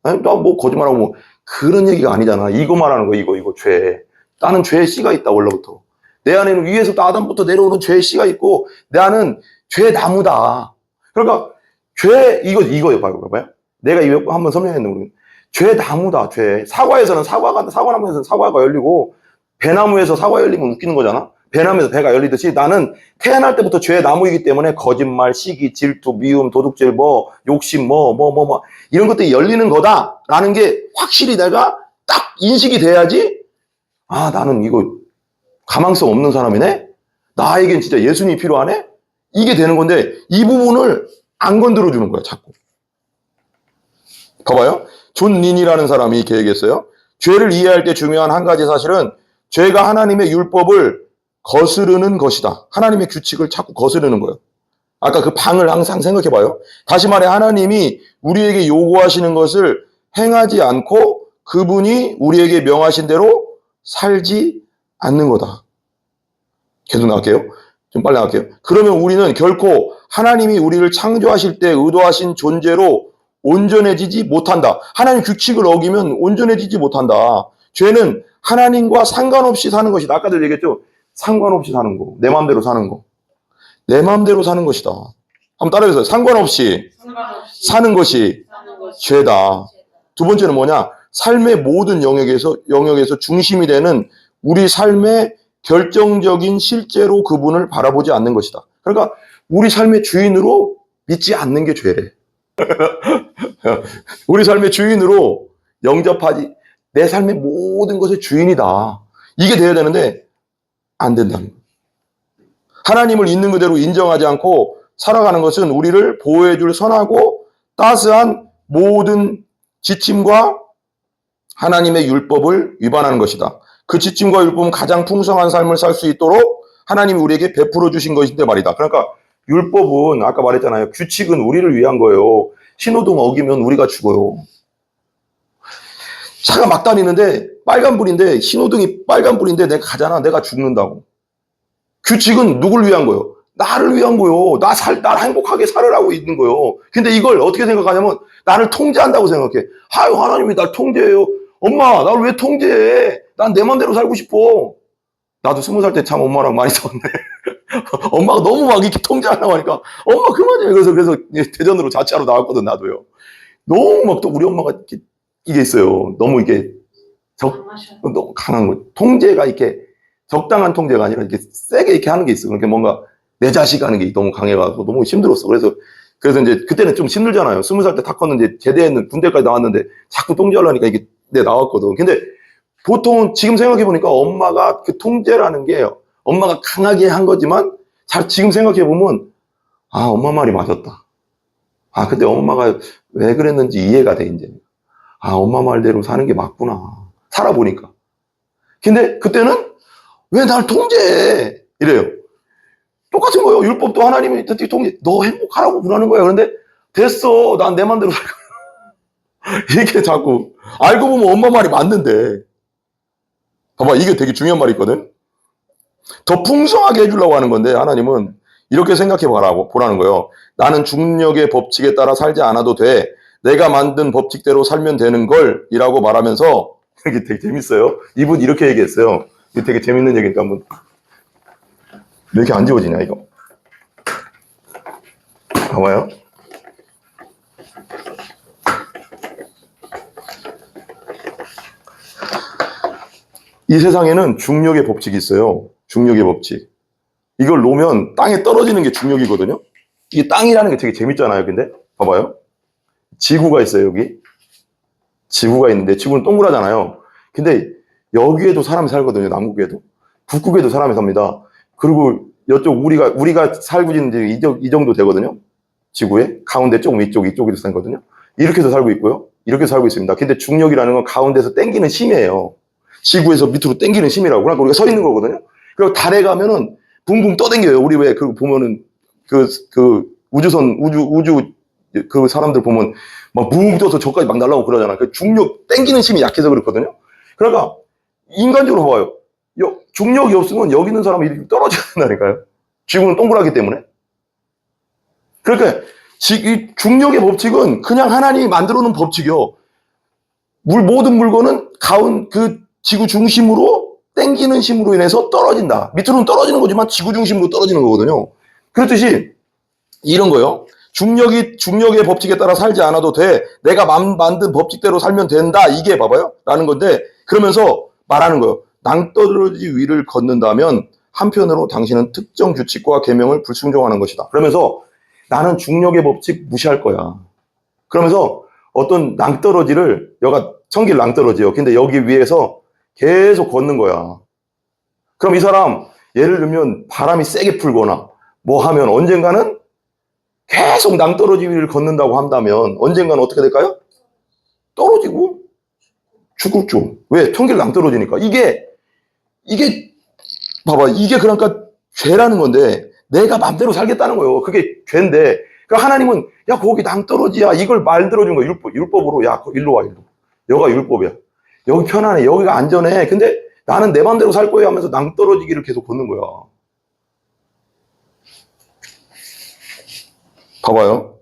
나 뭐 거짓말하고 뭐 그런 얘기가 아니잖아. 이거 말하는 거 이거 죄. 나는 죄의 씨가 있다 원래부터. 내 안에는 위에서부터 아담부터 내려오는 죄의 씨가 있고 나는 죄 나무다. 그러니까 죄 이거 봐봐요. 내가 이거 한번 설명했는데 죄 나무다. 죄. 사과에서는 사과나무에서는 사과가 열리고 배나무에서 사과 열리면 웃기는 거잖아. 배나무에서 배가 열리듯이 나는 태어날 때부터 죄의 나무이기 때문에 거짓말, 시기, 질투, 미움, 도둑질, 욕심, 이런 것들이 열리는 거다라는 게 확실히 내가 딱 인식이 돼야지. 나는 이거 가망성 없는 사람이네. 나에겐 진짜 예수님이 필요하네. 이게 되는 건데 이 부분을 안 건드려 주는 거야 자꾸. 봐봐요. 존 린이라는 사람이 이렇게 얘기했어요. 죄를 이해할 때 중요한 한 가지 사실은 죄가 하나님의 율법을 거스르는 것이다. 하나님의 규칙을 자꾸 거스르는 거예요. 아까 그 방을 항상 생각해봐요. 다시 말해 하나님이 우리에게 요구하시는 것을 행하지 않고 그분이 우리에게 명하신 대로 살지 않는 거다. 계속 나갈게요. 좀 빨리 나갈게요. 그러면 우리는 결코 하나님이 우리를 창조하실 때 의도하신 존재로 온전해지지 못한다. 하나님 규칙을 어기면 온전해지지 못한다. 죄는 하나님과 상관없이 사는 것이다. 아까도 얘기했죠. 상관없이 사는 거. 내 마음대로 사는 거. 내 마음대로 사는 것이다. 한번 따라해보세요. 상관없이 사는 것이 죄다. 두 번째는 뭐냐? 삶의 모든 영역에서 중심이 되는 우리 삶의 결정적인 실제로 그분을 바라보지 않는 것이다. 그러니까 우리 삶의 주인으로 믿지 않는 게 죄래. 우리 삶의 주인으로 영접하지, 내 삶의 모든 것의 주인이다. 이게 돼야 되는데 안 된다는 거예요. 하나님을 있는 그대로 인정하지 않고 살아가는 것은 우리를 보호해줄 선하고 따스한 모든 지침과 하나님의 율법을 위반하는 것이다. 그 지침과 율법은 가장 풍성한 삶을 살 수 있도록 하나님이 우리에게 베풀어 주신 것인데 말이다. 그러니까 율법은 아까 말했잖아요. 규칙은 우리를 위한 거예요. 신호등 어기면 우리가 죽어요. 차가 막 다니는데 빨간불인데 신호등이 빨간불인데 내가 가잖아. 내가 죽는다고. 규칙은 누굴 위한 거예요? 나를 위한 거예요. 날 행복하게 살으라고 있는 거예요. 근데 이걸 어떻게 생각하냐면 나를 통제한다고 생각해. 하나님이 날 통제해요. 엄마, 나를 왜 통제해? 난 내 맘대로 살고 싶어. 나도 20살 때 참 엄마랑 많이 싸웠네. 엄마가 너무 막 이렇게 통제하려고 하니까 엄마 그만해. 그래서 대전으로 자취하러 나왔거든, 나도요. 너무 막 또 우리 엄마가 이게 있어요. 너무 이게 너무 강한 거. 통제가 이렇게 적당한 통제가 아니라 이렇게 세게 이렇게 하는 게 있어. 그러니까 뭔가 내 자식 하는 게 너무 강해가지고 너무 힘들었어. 그래서 이제 그때는 좀 힘들잖아요. 20살 때 다 컸는데 제대했는 군대까지 나왔는데 자꾸 통제하려니까 이게 나왔거든. 근데 보통 지금 생각해보니까 엄마가 그 통제라는 게 엄마가 강하게 한 거지만 지금 생각해보면 엄마 말이 맞았다. 근데 엄마가 왜 그랬는지 이해가 돼 이제. 엄마 말대로 사는 게 맞구나. 살아보니까. 근데 그때는 왜 날 통제해? 이래요. 똑같은 거예요. 율법도 하나님이 통제. 너 행복하라고 그러는 거야. 그런데 됐어. 난 내 맘대로 살 거야. 이렇게 자꾸 알고 보면 엄마 말이 맞는데. 봐봐, 이게 되게 중요한 말이 있거든. 더 풍성하게 해주려고 하는 건데 하나님은 이렇게 생각해 보라는 거예요. 나는 중력의 법칙에 따라 살지 않아도 돼. 내가 만든 법칙대로 살면 되는 걸 이라고 말하면서 이게 되게 재밌어요. 이분 이렇게 얘기했어요. 이게 되게 재밌는 얘기니까 한번. 왜 이렇게 안 지워지냐 이거. 봐봐요. 이 세상에는 중력의 법칙이 있어요. 중력의 법칙. 이걸 놓으면 땅에 떨어지는 게 중력이거든요. 이게 땅이라는 게 되게 재밌잖아요. 근데 봐봐요. 지구가 있어요. 여기. 지구가 있는데 지구는 동그라잖아요. 근데 여기에도 사람이 살거든요. 남극에도. 북극에도 사람이 삽니다. 그리고 이쪽 우리가 살고 있는 이 정도 되거든요. 지구에. 가운데 조금 이쪽에도 살거든요. 이렇게도 살고 있고요. 이렇게 살고 있습니다. 근데 중력이라는 건 가운데서 당기는 힘이에요. 지구에서 밑으로 당기는 힘이라고. 그러니까 우리가 서 있는 거거든요. 그리고 달에 가면은 붕붕 떠당겨요. 우리 왜 보면은 우주 그 사람들 보면 막 붕 떠서 저까지 막 날라오고 그러잖아. 그 중력 땡기는 힘이 약해서 그렇거든요. 그러니까 인간적으로 봐요. 중력이 없으면 여기 있는 사람이 이렇게 떨어져야 된다니까요. 지구는 동그랗기 때문에. 그러니까 이 중력의 법칙은 그냥 하나님이 만들어 놓은 법칙이요. 모든 물건은 그 지구 중심으로 땡기는 힘으로 인해서 떨어진다. 밑으로는 떨어지는 거지만 지구 중심으로 떨어지는 거거든요. 그렇듯이 이런 거요. 중력의 법칙에 따라 살지 않아도 돼. 내가 만든 법칙대로 살면 된다. 이게 봐봐요. 라는 건데, 그러면서 말하는 거예요. 낭떠러지 위를 걷는다면 한편으로 당신은 특정 규칙과 계명을 불순종하는 것이다. 그러면서 나는 중력의 법칙 무시할 거야. 그러면서 어떤 낭떠러지를, 여가 천길 낭떠러지요. 근데 여기 위에서 계속 걷는 거야. 그럼 이 사람, 예를 들면 바람이 세게 풀거나 뭐 하면 언젠가는 계속 낭떠러지 위를 걷는다고 한다면 언젠가는 어떻게 될까요? 떨어지고 죽겠죠. 왜? 천길 낭떠러지니까. 이게 봐봐. 이게 그러니까 죄라는 건데 내가 맘대로 살겠다는 거예요. 그게 죄인데. 그러니까 하나님은 야 거기 낭떠러지야. 이걸 만들어준 거야. 율법으로. 야 일로 와. 일로. 여기가 율법이야. 여기 편안해. 여기가 안전해. 근데 나는 내 맘대로 살 거야 하면서 낭떠러지기를 계속 걷는 거야. 봐봐요.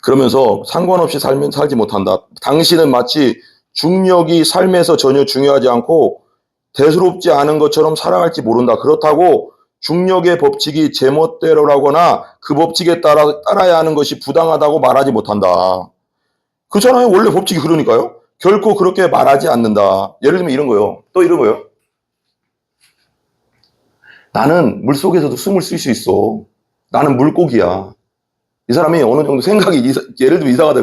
그러면서 상관없이 살지 못한다. 당신은 마치 중력이 삶에서 전혀 중요하지 않고 대수롭지 않은 것처럼 살아갈지 모른다. 그렇다고 중력의 법칙이 제멋대로라거나 그 법칙에 따라야 하는 것이 부당하다고 말하지 못한다. 그렇잖아요. 원래 법칙이 그러니까요. 결코 그렇게 말하지 않는다. 예를 들면 이런 거요. 또 이런 거요. 나는 물속에서도 숨을 쉴 수 있어. 나는 물고기야. 이 사람이 어느 정도 생각이, 예를 들면 이상하다.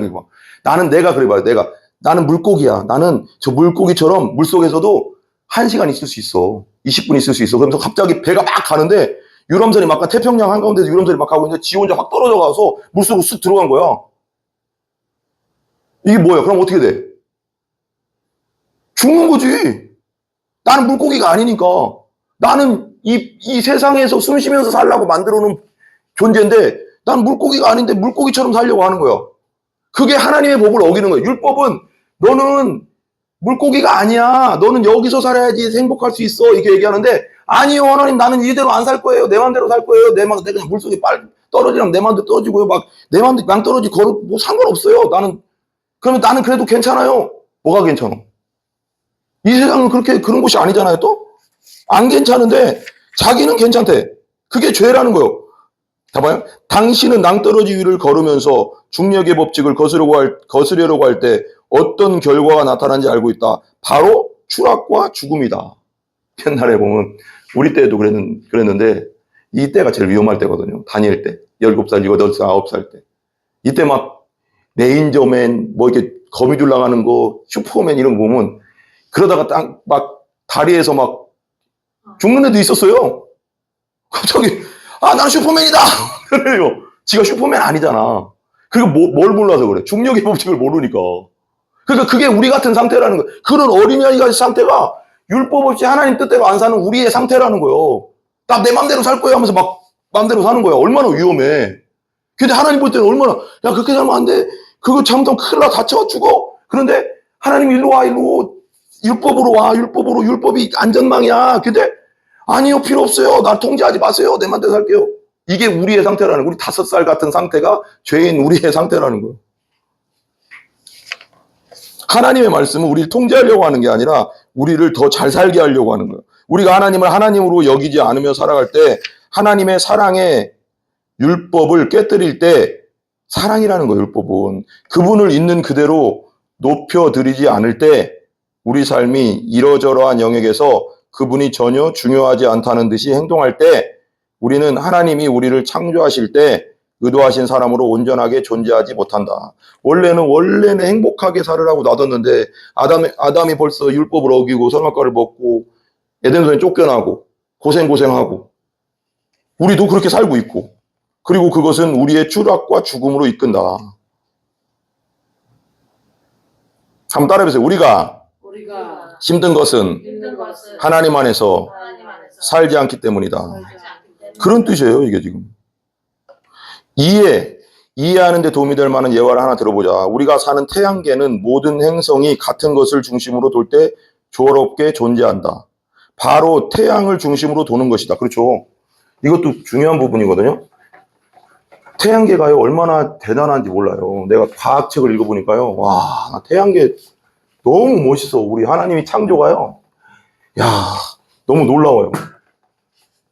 나는 내가 그래 봐요. 나는 물고기야. 나는 저 물고기처럼 물속에서도 1시간 있을 수 있어. 20분 있을 수 있어. 그러면서 갑자기 배가 막 가는데 유람선이 막 태평양 한가운데서 유람선이 막 가고 있는데 지 혼자 확 떨어져 가서 물속으로 쑥 들어간 거야. 이게 뭐야? 그럼 어떻게 돼? 죽는 거지. 나는 물고기가 아니니까. 나는 이 세상에서 숨 쉬면서 살라고 만들어 놓은 존재인데 난 물고기가 아닌데 물고기처럼 살려고 하는 거야. 그게 하나님의 법을 어기는 거야. 율법은 너는 물고기가 아니야. 너는 여기서 살아야지 행복할 수 있어. 이렇게 얘기하는데 아니요 하나님 나는 이대로 안 살 거예요. 내 맘대로 살 거예요. 내가 그냥 물속에 떨어지면 내 맘대로 떨어지고요. 막 내 맘대로 낭떠러지 걸어 뭐 상관없어요. 그러면 나는 그래도 괜찮아요. 뭐가 괜찮아? 이 세상은 그런 곳이 아니잖아요. 또 안 괜찮은데 자기는 괜찮대. 그게 죄라는 거예요. 봐봐요. 당신은 낭떠러지 위를 걸으면서 중력의 법칙을 거스르려고 할 때 어떤 결과가 나타나는지 알고 있다. 바로 추락과 죽음이다. 옛날에 보면 우리 때도 그랬는데 이 때가 제일 위험할 때거든요. 다닐 때. 17살, 8살, 9살 때. 이때 막 레인저맨, 뭐 이렇게 거미줄 나가는 거, 슈퍼맨 이런 거 보면 그러다가 막 다리에서 막 죽는 애도 있었어요. 갑자기 나는 슈퍼맨이다! 그래요. 지가 슈퍼맨 아니잖아. 그리고 뭘 몰라서 그래. 중력의 법칙을 모르니까. 그러니까 그게 우리 같은 상태라는 거예요. 그런 어린아이가 상태가 율법 없이 하나님 뜻대로 안 사는 우리의 상태라는 거예요. 나 내 맘대로 살 거야 하면서 막 맘대로 사는 거야. 얼마나 위험해. 근데 하나님 볼 때는 얼마나 야 그렇게 살면 안 돼. 그거 잘못하면 큰일 나. 다쳐 죽어. 그런데 하나님 일로 와. 율법으로 와. 율법이 안전망이야. 근데 아니요 필요 없어요. 날 통제하지 마세요. 내 맘대로 살게요. 이게 우리의 상태라는 거예요. 우리 5살 같은 상태가 죄인 우리의 상태라는 거예요. 하나님의 말씀은 우리를 통제하려고 하는 게 아니라 우리를 더 잘 살게 하려고 하는 거예요. 우리가 하나님을 하나님으로 여기지 않으며 살아갈 때 하나님의 사랑의 율법을 깨뜨릴 때 사랑이라는 거예요. 율법은 그분을 있는 그대로 높여드리지 않을 때 우리 삶이 이러저러한 영역에서 그분이 전혀 중요하지 않다는 듯이 행동할 때 우리는 하나님이 우리를 창조하실 때 의도하신 사람으로 온전하게 존재하지 못한다. 원래는 행복하게 살으라고 놔뒀는데 아담이 벌써 율법을 어기고 선악과를 먹고 에덴동산에 쫓겨나고 고생하고 우리도 그렇게 살고 있고 그리고 그것은 우리의 추락과 죽음으로 이끈다. 한번 따라해보세요. 우리가 힘든 것은 하나님 안에서 살지 않기 때문이다. 그런 뜻이에요, 이게 지금. 이해하는 데 도움이 될 만한 예화를 하나 들어보자. 우리가 사는 태양계는 모든 행성이 같은 것을 중심으로 돌 때 조화롭게 존재한다. 바로 태양을 중심으로 도는 것이다. 그렇죠. 이것도 중요한 부분이거든요. 태양계가요, 얼마나 대단한지 몰라요. 내가 과학책을 읽어보니까요, 와, 나 태양계 너무 멋있어. 우리 하나님이 창조가요. 야, 너무 놀라워요.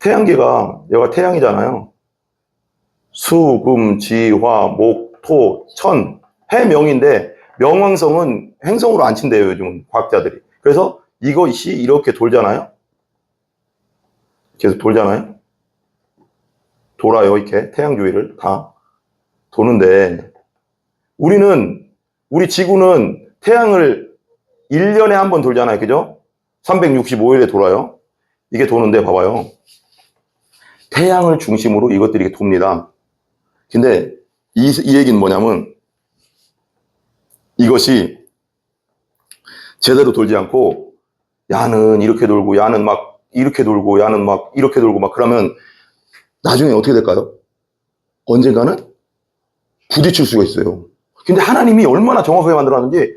태양계가, 얘가 태양이잖아요. 수, 금, 지, 화, 목, 토, 천, 해명인데, 명왕성은 행성으로 안 친대요, 요즘 과학자들이. 그래서 이것이 이렇게 돌잖아요. 계속 돌잖아요. 돌아요, 이렇게. 태양 주위를 다 도는데, 우리 지구는 태양을 1년에 한 번 돌잖아요. 그죠? 365일에 돌아요. 이게 도는데, 봐봐요. 태양을 중심으로 이것들이 이렇게 돕니다. 근데 이 얘기는 뭐냐면, 이것이 제대로 돌지 않고, 야는 이렇게 돌고, 야는 막 이렇게 돌고, 야는 막 이렇게 돌고, 막 그러면 나중에 어떻게 될까요? 언젠가는 부딪힐 수가 있어요. 근데 하나님이 얼마나 정확하게 만들었는지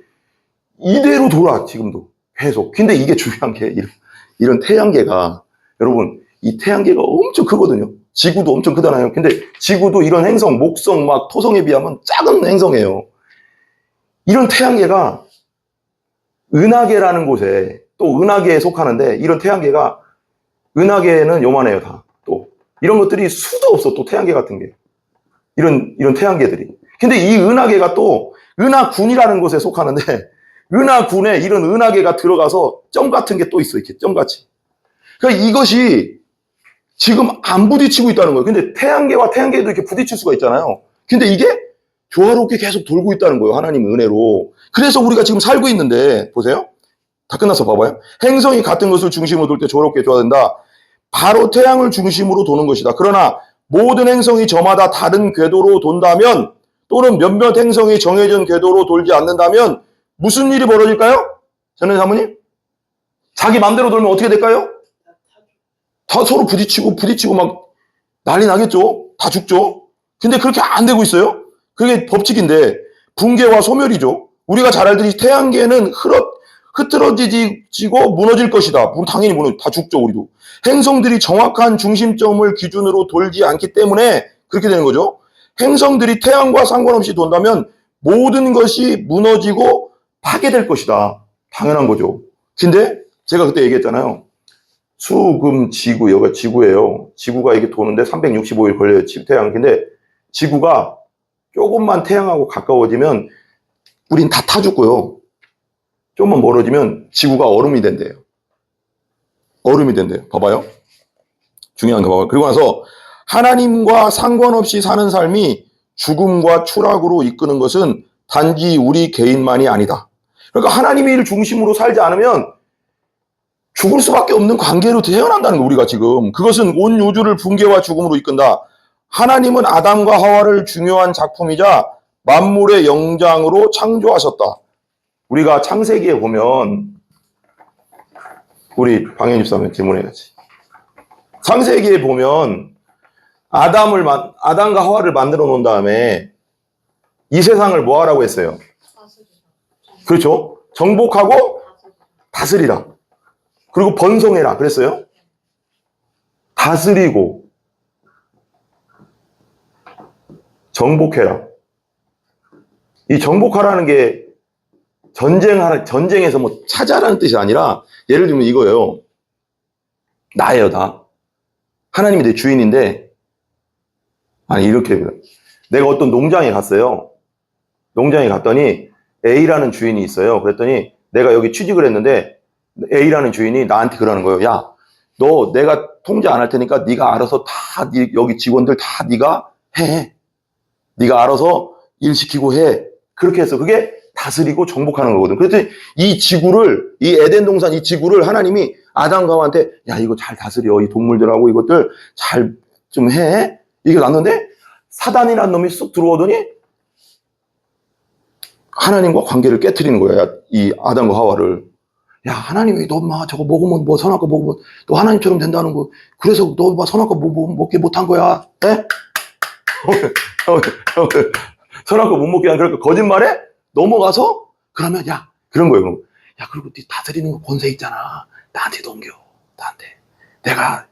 이대로 돌아, 지금도. 계속. 근데 이게 중요한 게, 이런 태양계가, 여러분, 이 태양계가 엄청 크거든요. 지구도 엄청 크잖아요. 근데 지구도 이런 행성, 목성, 막 토성에 비하면 작은 행성이에요. 이런 태양계가 은하계라는 곳에, 또 은하계에 속하는데, 이런 태양계가, 은하계는 요만해요, 다. 또. 이런 것들이 수도 없어, 또 태양계 같은 게. 이런 태양계들이. 근데 이 은하계가 또, 은하군이라는 곳에 속하는데, 은하군에 이런 은하계가 들어가서 점 같은 게 또 있어, 이렇게 점같이. 그러니까 이것이 지금 안 부딪히고 있다는 거예요. 근데 태양계와 태양계도 이렇게 부딪힐 수가 있잖아요. 근데 이게 조화롭게 계속 돌고 있다는 거예요. 하나님의 은혜로. 그래서 우리가 지금 살고 있는데, 보세요. 다 끝났어, 봐봐요. 행성이 같은 것을 중심으로 돌 때 조화롭게 조화된다. 바로 태양을 중심으로 도는 것이다. 그러나 모든 행성이 저마다 다른 궤도로 돈다면, 또는 몇몇 행성이 정해진 궤도로 돌지 않는다면 무슨 일이 벌어질까요? 전현 사모님? 자기 맘대로 돌면 어떻게 될까요? 다 서로 부딪히고 막 난리 나겠죠? 다 죽죠? 근데 그렇게 안 되고 있어요? 그게 법칙인데, 붕괴와 소멸이죠. 우리가 잘 알듯이 태양계는 흐트러지고 무너질 것이다. 당연히 다 죽죠, 우리도. 행성들이 정확한 중심점을 기준으로 돌지 않기 때문에 그렇게 되는 거죠. 행성들이 태양과 상관없이 돈다면 모든 것이 무너지고 파괴될 것이다. 당연한 거죠. 근데 제가 그때 얘기했잖아요. 수, 금, 지구, 여기가 지구예요. 지구가 이게 도는데 365일 걸려요, 태양. 근데 지구가 조금만 태양하고 가까워지면 우린 다 타 죽고요. 조금만 멀어지면 지구가 얼음이 된대요. 얼음이 된대요. 봐봐요. 중요한 거 봐봐요. 그리고 나서 하나님과 상관없이 사는 삶이 죽음과 추락으로 이끄는 것은 단지 우리 개인만이 아니다. 그러니까 하나님의 일을 중심으로 살지 않으면 죽을 수밖에 없는 관계로 태어난다는 거, 우리가 지금. 그것은 온 우주를 붕괴와 죽음으로 이끈다. 하나님은 아담과 하와를 중요한 작품이자 만물의 영장으로 창조하셨다. 우리가 창세기에 보면, 우리 방현 집사님 질문해야지. 창세기에 보면 아담과 하와를 만들어 놓은 다음에 이 세상을 뭐 하라고 했어요? 그렇죠? 정복하고 다스리라. 그리고 번성해라 그랬어요. 다스리고 정복해라. 이 정복하라는 게 전쟁에서 뭐 차지하라는 뜻이 아니라, 예를 들면 이거예요. 나예요, 나. 하나님이 내 주인인데, 아니 이렇게, 내가 어떤 농장에 갔어요. 농장에 갔더니 A라는 주인이 있어요. 그랬더니 내가 여기 취직을 했는데 A라는 주인이 나한테 그러는 거예요. 야, 너 내가 통제 안 할 테니까 네가 알아서 다, 여기 직원들 다 네가 해. 네가 알아서 일 시키고 해. 그렇게 해서 그게 다스리고 정복하는 거거든. 그랬더니 이 지구를, 이 에덴 동산 이 지구를 하나님이 아담과 하와한테, 야, 이거 잘 다스려. 이 동물들하고 이것들 잘 좀 해. 이게 놨는데 사단이라는 놈이 쑥 들어오더니 하나님과 관계를 깨트리는 거야. 이 아담과 하와를. 야, 하나님이 너 막 저거 먹으면 뭐 선악과 먹으면 또 하나님처럼 된다는 거. 그래서 너 막 선악과 먹게 못한 거야. 에? 형을 선악과 못 먹게 하는 그러니까 거짓말에 넘어가서 그러면 야 그런 거예요. 그럼 야 그리고 네 다스리는 거 권세 있잖아. 나한테 넘겨. 나한테. 내가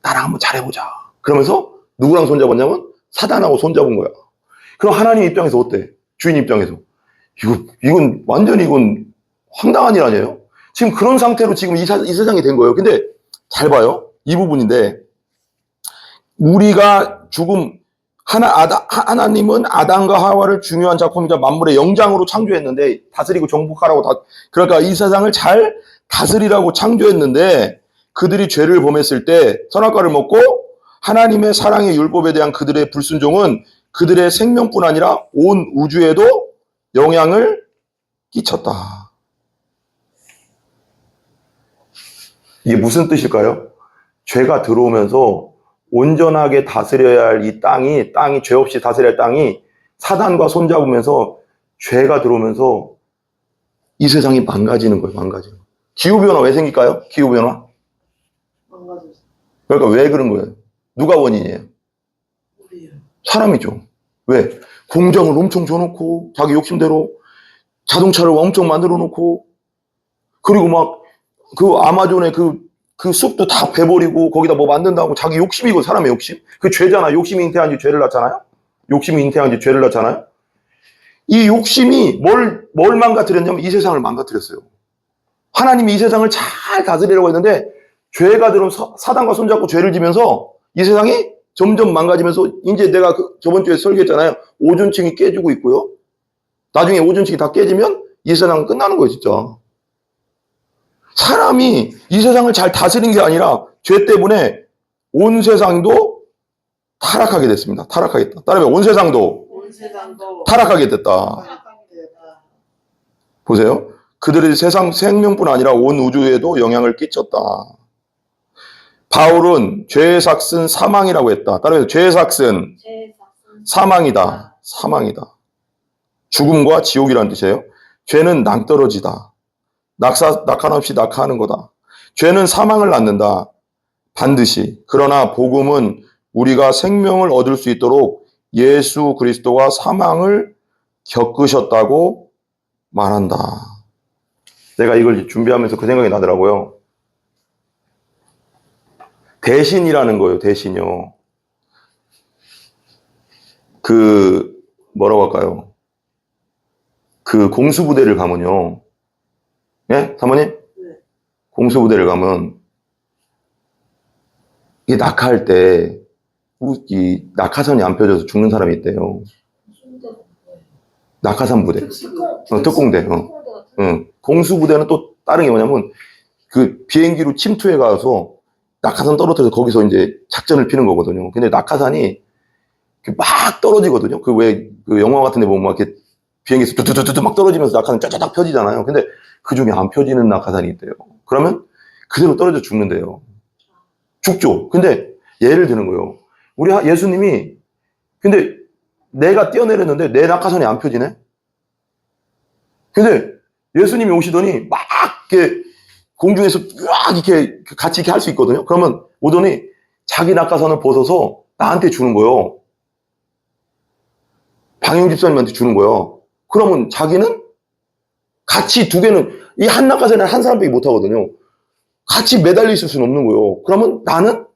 나랑 한번 잘해보자. 그러면서 누구랑 손잡았냐면 사단하고 손잡은 거야. 그럼 하나님 입장에서 어때? 주인 입장에서 이건 완전히 이건 황당한 일 아니에요? 지금 그런 상태로 지금 이 세상이 된 거예요. 근데 잘 봐요. 이 부분인데 우리가 죽음 하나님은 아담과 하와를 중요한 작품이자 만물의 영장으로 창조했는데 다스리고 정복하라고 그러니까 이 세상을 잘 다스리라고 창조했는데 그들이 죄를 범했을 때 선악과를 먹고 하나님의 사랑의 율법에 대한 그들의 불순종은 그들의 생명뿐 아니라 온 우주에도 영향을 끼쳤다. 이게 무슨 뜻일까요? 죄가 들어오면서 온전하게 다스려야 할 이 땅이 죄 없이 다스려야 할 땅이 사단과 손잡으면서 죄가 들어오면서 이 세상이 망가지는 거예요. 망가지는 거예요. 기후변화 왜 생길까요? 기후변화? 망가졌어. 그러니까 왜 그런 거예요? 누가 원인이에요? 우리요. 사람이죠. 왜? 공장을 엄청 줘놓고 자기 욕심대로 자동차를 엄청 만들어 놓고 그리고 막 그 아마존의 그 숲도 다 베버리고 거기다 뭐 만든다고 자기 욕심이고 사람의 욕심. 그 죄잖아. 욕심이 잉태한 지 죄를 낳잖아요. 욕심이 잉태한 지 죄를 낳잖아요. 이 욕심이 뭘 망가뜨렸냐면 이 세상을 망가뜨렸어요. 하나님이 이 세상을 잘 다스리려고 했는데 죄가 들어오면 사단과 손잡고 죄를 지면서 이 세상이 점점 망가지면서 이제 내가 저번 주에 설계했잖아요. 오존층이 깨지고 있고요. 나중에 오존층이 다 깨지면 이 세상은 끝나는 거예요, 진짜. 사람이 이 세상을 잘 다스린 게 아니라 죄 때문에 온 세상도 타락하게 됐습니다. 타락하겠다. 따라하면 온 세상도 타락하게 됐다. 보세요. 그들의 세상 생명뿐 아니라 온 우주에도 영향을 끼쳤다. 바울은 죄의 삭은 사망이라고 했다. 따라서 죄의 삭은 사망이다. 사망이다. 죽음과 지옥이라는 뜻이에요. 죄는 낭떠러지다. 낙한 없이 낙하하는 거다. 죄는 사망을 낳는다. 반드시. 그러나 복음은 우리가 생명을 얻을 수 있도록 예수 그리스도가 사망을 겪으셨다고 말한다. 내가 이걸 준비하면서 그 생각이 나더라고요. 대신이라는 거예요. 대신이요. 뭐라고 할까요? 그 공수부대를 가면요. 예? 사모님? 네. 공수부대를 가면 이 낙하할 때 이 낙하선이 안 펴져서 죽는 사람이 있대요. 낙하산 부대. 특공대. 공수부대는 또 다른 게 뭐냐면 그 비행기로 침투해 가서 낙하산 떨어뜨려서 거기서 이제 작전을 피는 거거든요. 근데 낙하산이 막 떨어지거든요. 그 영화 같은 데 보면 막 이렇게 비행기에서 뚜뚜뚜뚜 막 떨어지면서 낙하산 쫙쫙 펴지잖아요. 근데 그 중에 안 펴지는 낙하산이 있대요. 그러면 그대로 떨어져 죽는데요. 죽죠. 근데 예를 드는 거예요. 우리 예수님이 근데 내가 뛰어내렸는데 내 낙하산이 안 펴지네? 근데 예수님이 오시더니 막 이렇게 공중에서 쫙 이렇게 같이 이렇게 할 수 있거든요. 그러면 오더니 자기 낙하산을 벗어서 나한테 주는 거예요. 방영 집사님한테 주는 거예요. 그러면 자기는 같이 두 개는 이 한 낙하산에 한 사람밖에 못 하거든요. 같이 매달려 있을 수는 없는 거예요. 그러면 나는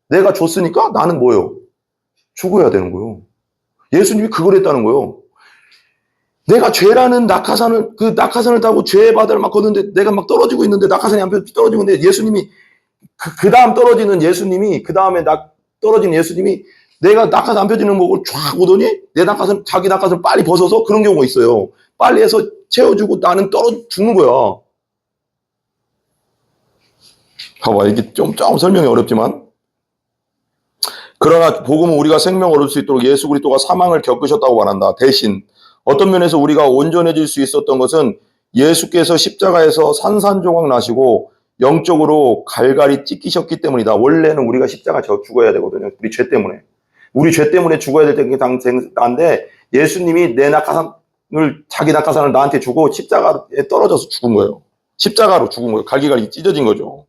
내가 줬으니까 나는 뭐예요? 죽어야 되는 거예요. 예수님이 그걸 했다는 거예요. 내가 죄라는 낙하산을 타고 죄의 바다를 막 걷는데 내가 막 떨어지고 있는데 낙하산이 안 펴 떨어지고 있는데 예수님이 그 다음 떨어지는 예수님이 그 다음에 떨어지는 예수님이 내가 낙하산 안 펴지는 거고 쫙 오더니 자기 낙하산 빨리 벗어서 그런 경우가 있어요. 빨리 해서 채워주고 나는 죽는 거야. 봐봐, 이게 좀 설명이 어렵지만. 그러나 복음은 우리가 생명을 얻을 수 있도록 예수 그리스도가 사망을 겪으셨다고 말한다. 대신 어떤 면에서 우리가 온전해질 수 있었던 것은 예수께서 십자가에서 산산조각 나시고 영적으로 갈갈이 찢기셨기 때문이다. 원래는 우리가 십자가 죽어야 되거든요. 우리 죄 때문에. 우리 죄 때문에 죽어야 될 때가 당대인데 예수님이 자기 낙하산을 나한테 주고 십자가에 떨어져서 죽은 거예요. 십자가로 죽은 거예요. 갈기갈기 찢어진 거죠.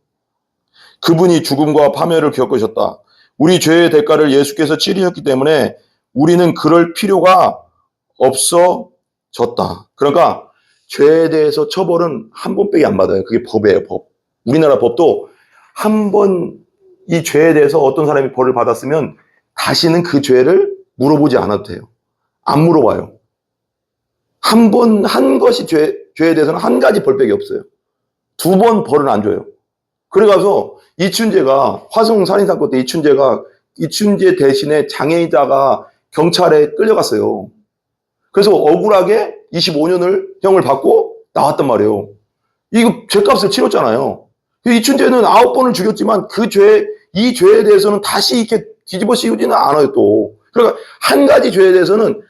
그분이 죽음과 파멸을 겪으셨다. 우리 죄의 대가를 예수께서 치르셨기 때문에 우리는 그럴 필요가 없어졌다. 그러니까 죄에 대해서 처벌은 한 번밖에 안 받아요. 그게 법이에요, 법. 우리나라 법도 한 번 이 죄에 대해서 어떤 사람이 벌을 받았으면 다시는 그 죄를 물어보지 않아도 돼요. 안 물어봐요. 한 번 한 것이 죄에 대해서는 한 가지 벌밖에 없어요. 두 번 벌은 안 줘요. 그래가서 이춘재가 화성 살인사건 때 이춘재 대신에 장애인자가 경찰에 끌려갔어요. 그래서 억울하게 25년을 형을 받고 나왔단 말이에요. 이거 죄값을 치렀잖아요. 이춘재는 9번을 죽였지만 이 죄에 대해서는 다시 이렇게 뒤집어 씌우지는 않아요, 또. 그러니까 한 가지 죄에 대해서는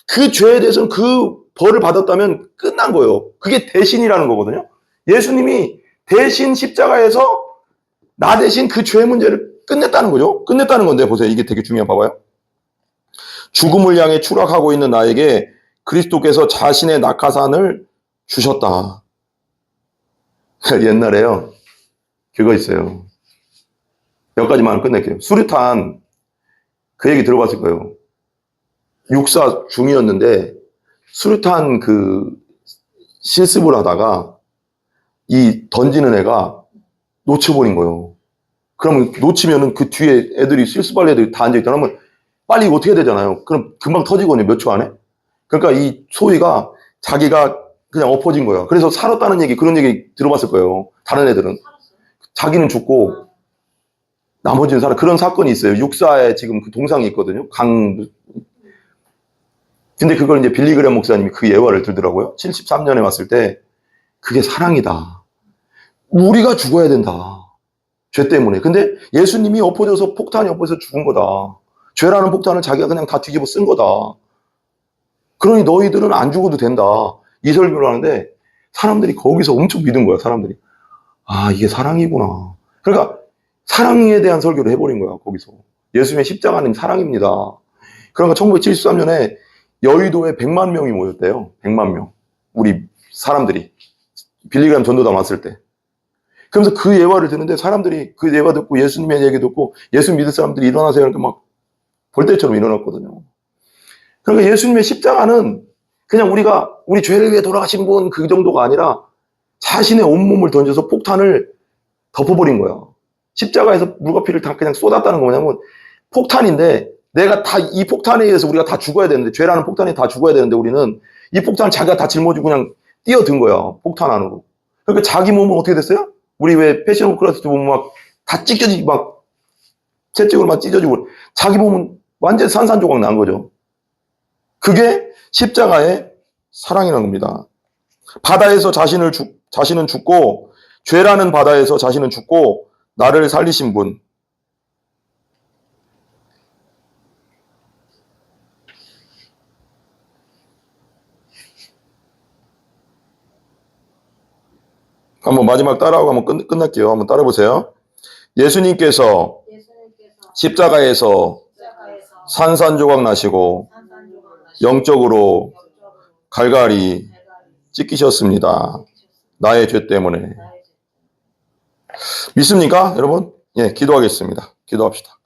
그 죄에 대해서는 그 벌을 받았다면 끝난 거예요. 그게 대신이라는 거거든요. 예수님이 대신 십자가에서 나 대신 그 죄 문제를 끝냈다는 거죠. 끝냈다는 건데, 보세요. 이게 되게 중요한, 봐봐요. 죽음을 향해 추락하고 있는 나에게 그리스도께서 자신의 낙하산을 주셨다. 옛날에요. 그거 있어요. 몇 가지만 끝낼게요. 수류탄, 그 얘기 들어봤을 거예요. 육사 중이었는데, 수류탄 실습을 하다가, 던지는 애가 놓쳐버린 거예요. 그러면 놓치면은 그 뒤에 실습할 애들이 다 앉아있잖아. 그러면 빨리 이거 어떻게 해야 되잖아요. 그럼 금방 터지거든요, 몇 초 안에. 그러니까 이 소희가 자기가 그냥 엎어진 거야. 그래서 살았다는 얘기, 그런 얘기 들어봤을 거예요. 다른 애들은. 자기는 죽고, 나머지는 살아. 그런 사건이 있어요. 육사에 지금 그 동상이 있거든요. 근데 그걸 이제 빌리그램 목사님이 그 예화를 들더라고요. 73년에 왔을 때, 그게 사랑이다. 우리가 죽어야 된다. 죄 때문에. 근데 예수님이 폭탄이 엎어져서 죽은 거다. 죄라는 폭탄을 자기가 그냥 다 뒤집어 쓴 거다. 그러니 너희들은 안 죽어도 된다. 이 설교를 하는데 사람들이 거기서 엄청 믿은 거야, 사람들이. 아, 이게 사랑이구나. 그러니까 사랑에 대한 설교를 해버린 거야, 거기서. 예수님의 십자가는 사랑입니다. 그러니까 1973년에 여의도에 100만 명이 모였대요. 100만 명. 우리 사람들이. 빌리그램 전도단 왔을 때. 그러면서 그 예화를 듣는데 사람들이 그 예화 듣고 예수님의 얘기 듣고 예수 믿을 사람들이 일어나세요. 이렇게 막 벌떼처럼 일어났거든요. 그러니까 예수님의 십자가는 그냥 우리 죄를 위해 돌아가신 분 그 정도가 아니라 자신의 온몸을 던져서 폭탄을 덮어버린 거야. 십자가에서 물과 피를 다 그냥 쏟았다는 거 뭐냐면 폭탄인데 내가 다 이 폭탄에 의해서 우리가 다 죽어야 되는데 죄라는 폭탄에 다 죽어야 되는데 우리는 이 폭탄을 자기가 다 짊어지고 그냥 뛰어든 거야. 폭탄 안으로. 그러니까 자기 몸은 어떻게 됐어요? 우리 왜 패션 오브 크라이스트 보면 막 다 찢겨지고 막 채찍으로 막 찢어지고 자기 몸은 완전 산산조각 난 거죠. 그게 십자가의 사랑이라는 겁니다. 바다에서 자신은 죽고 죄라는 바다에서 자신은 죽고 나를 살리신 분. 한번 마지막 따라하고 한번 끝날게요. 한번 따라보세요. 예수님께서 십자가에서 산산조각 나시고 영적으로 갈갈이 찢기셨습니다. 나의 죄 때문에. 믿습니까, 여러분? 예, 기도하겠습니다. 기도합시다.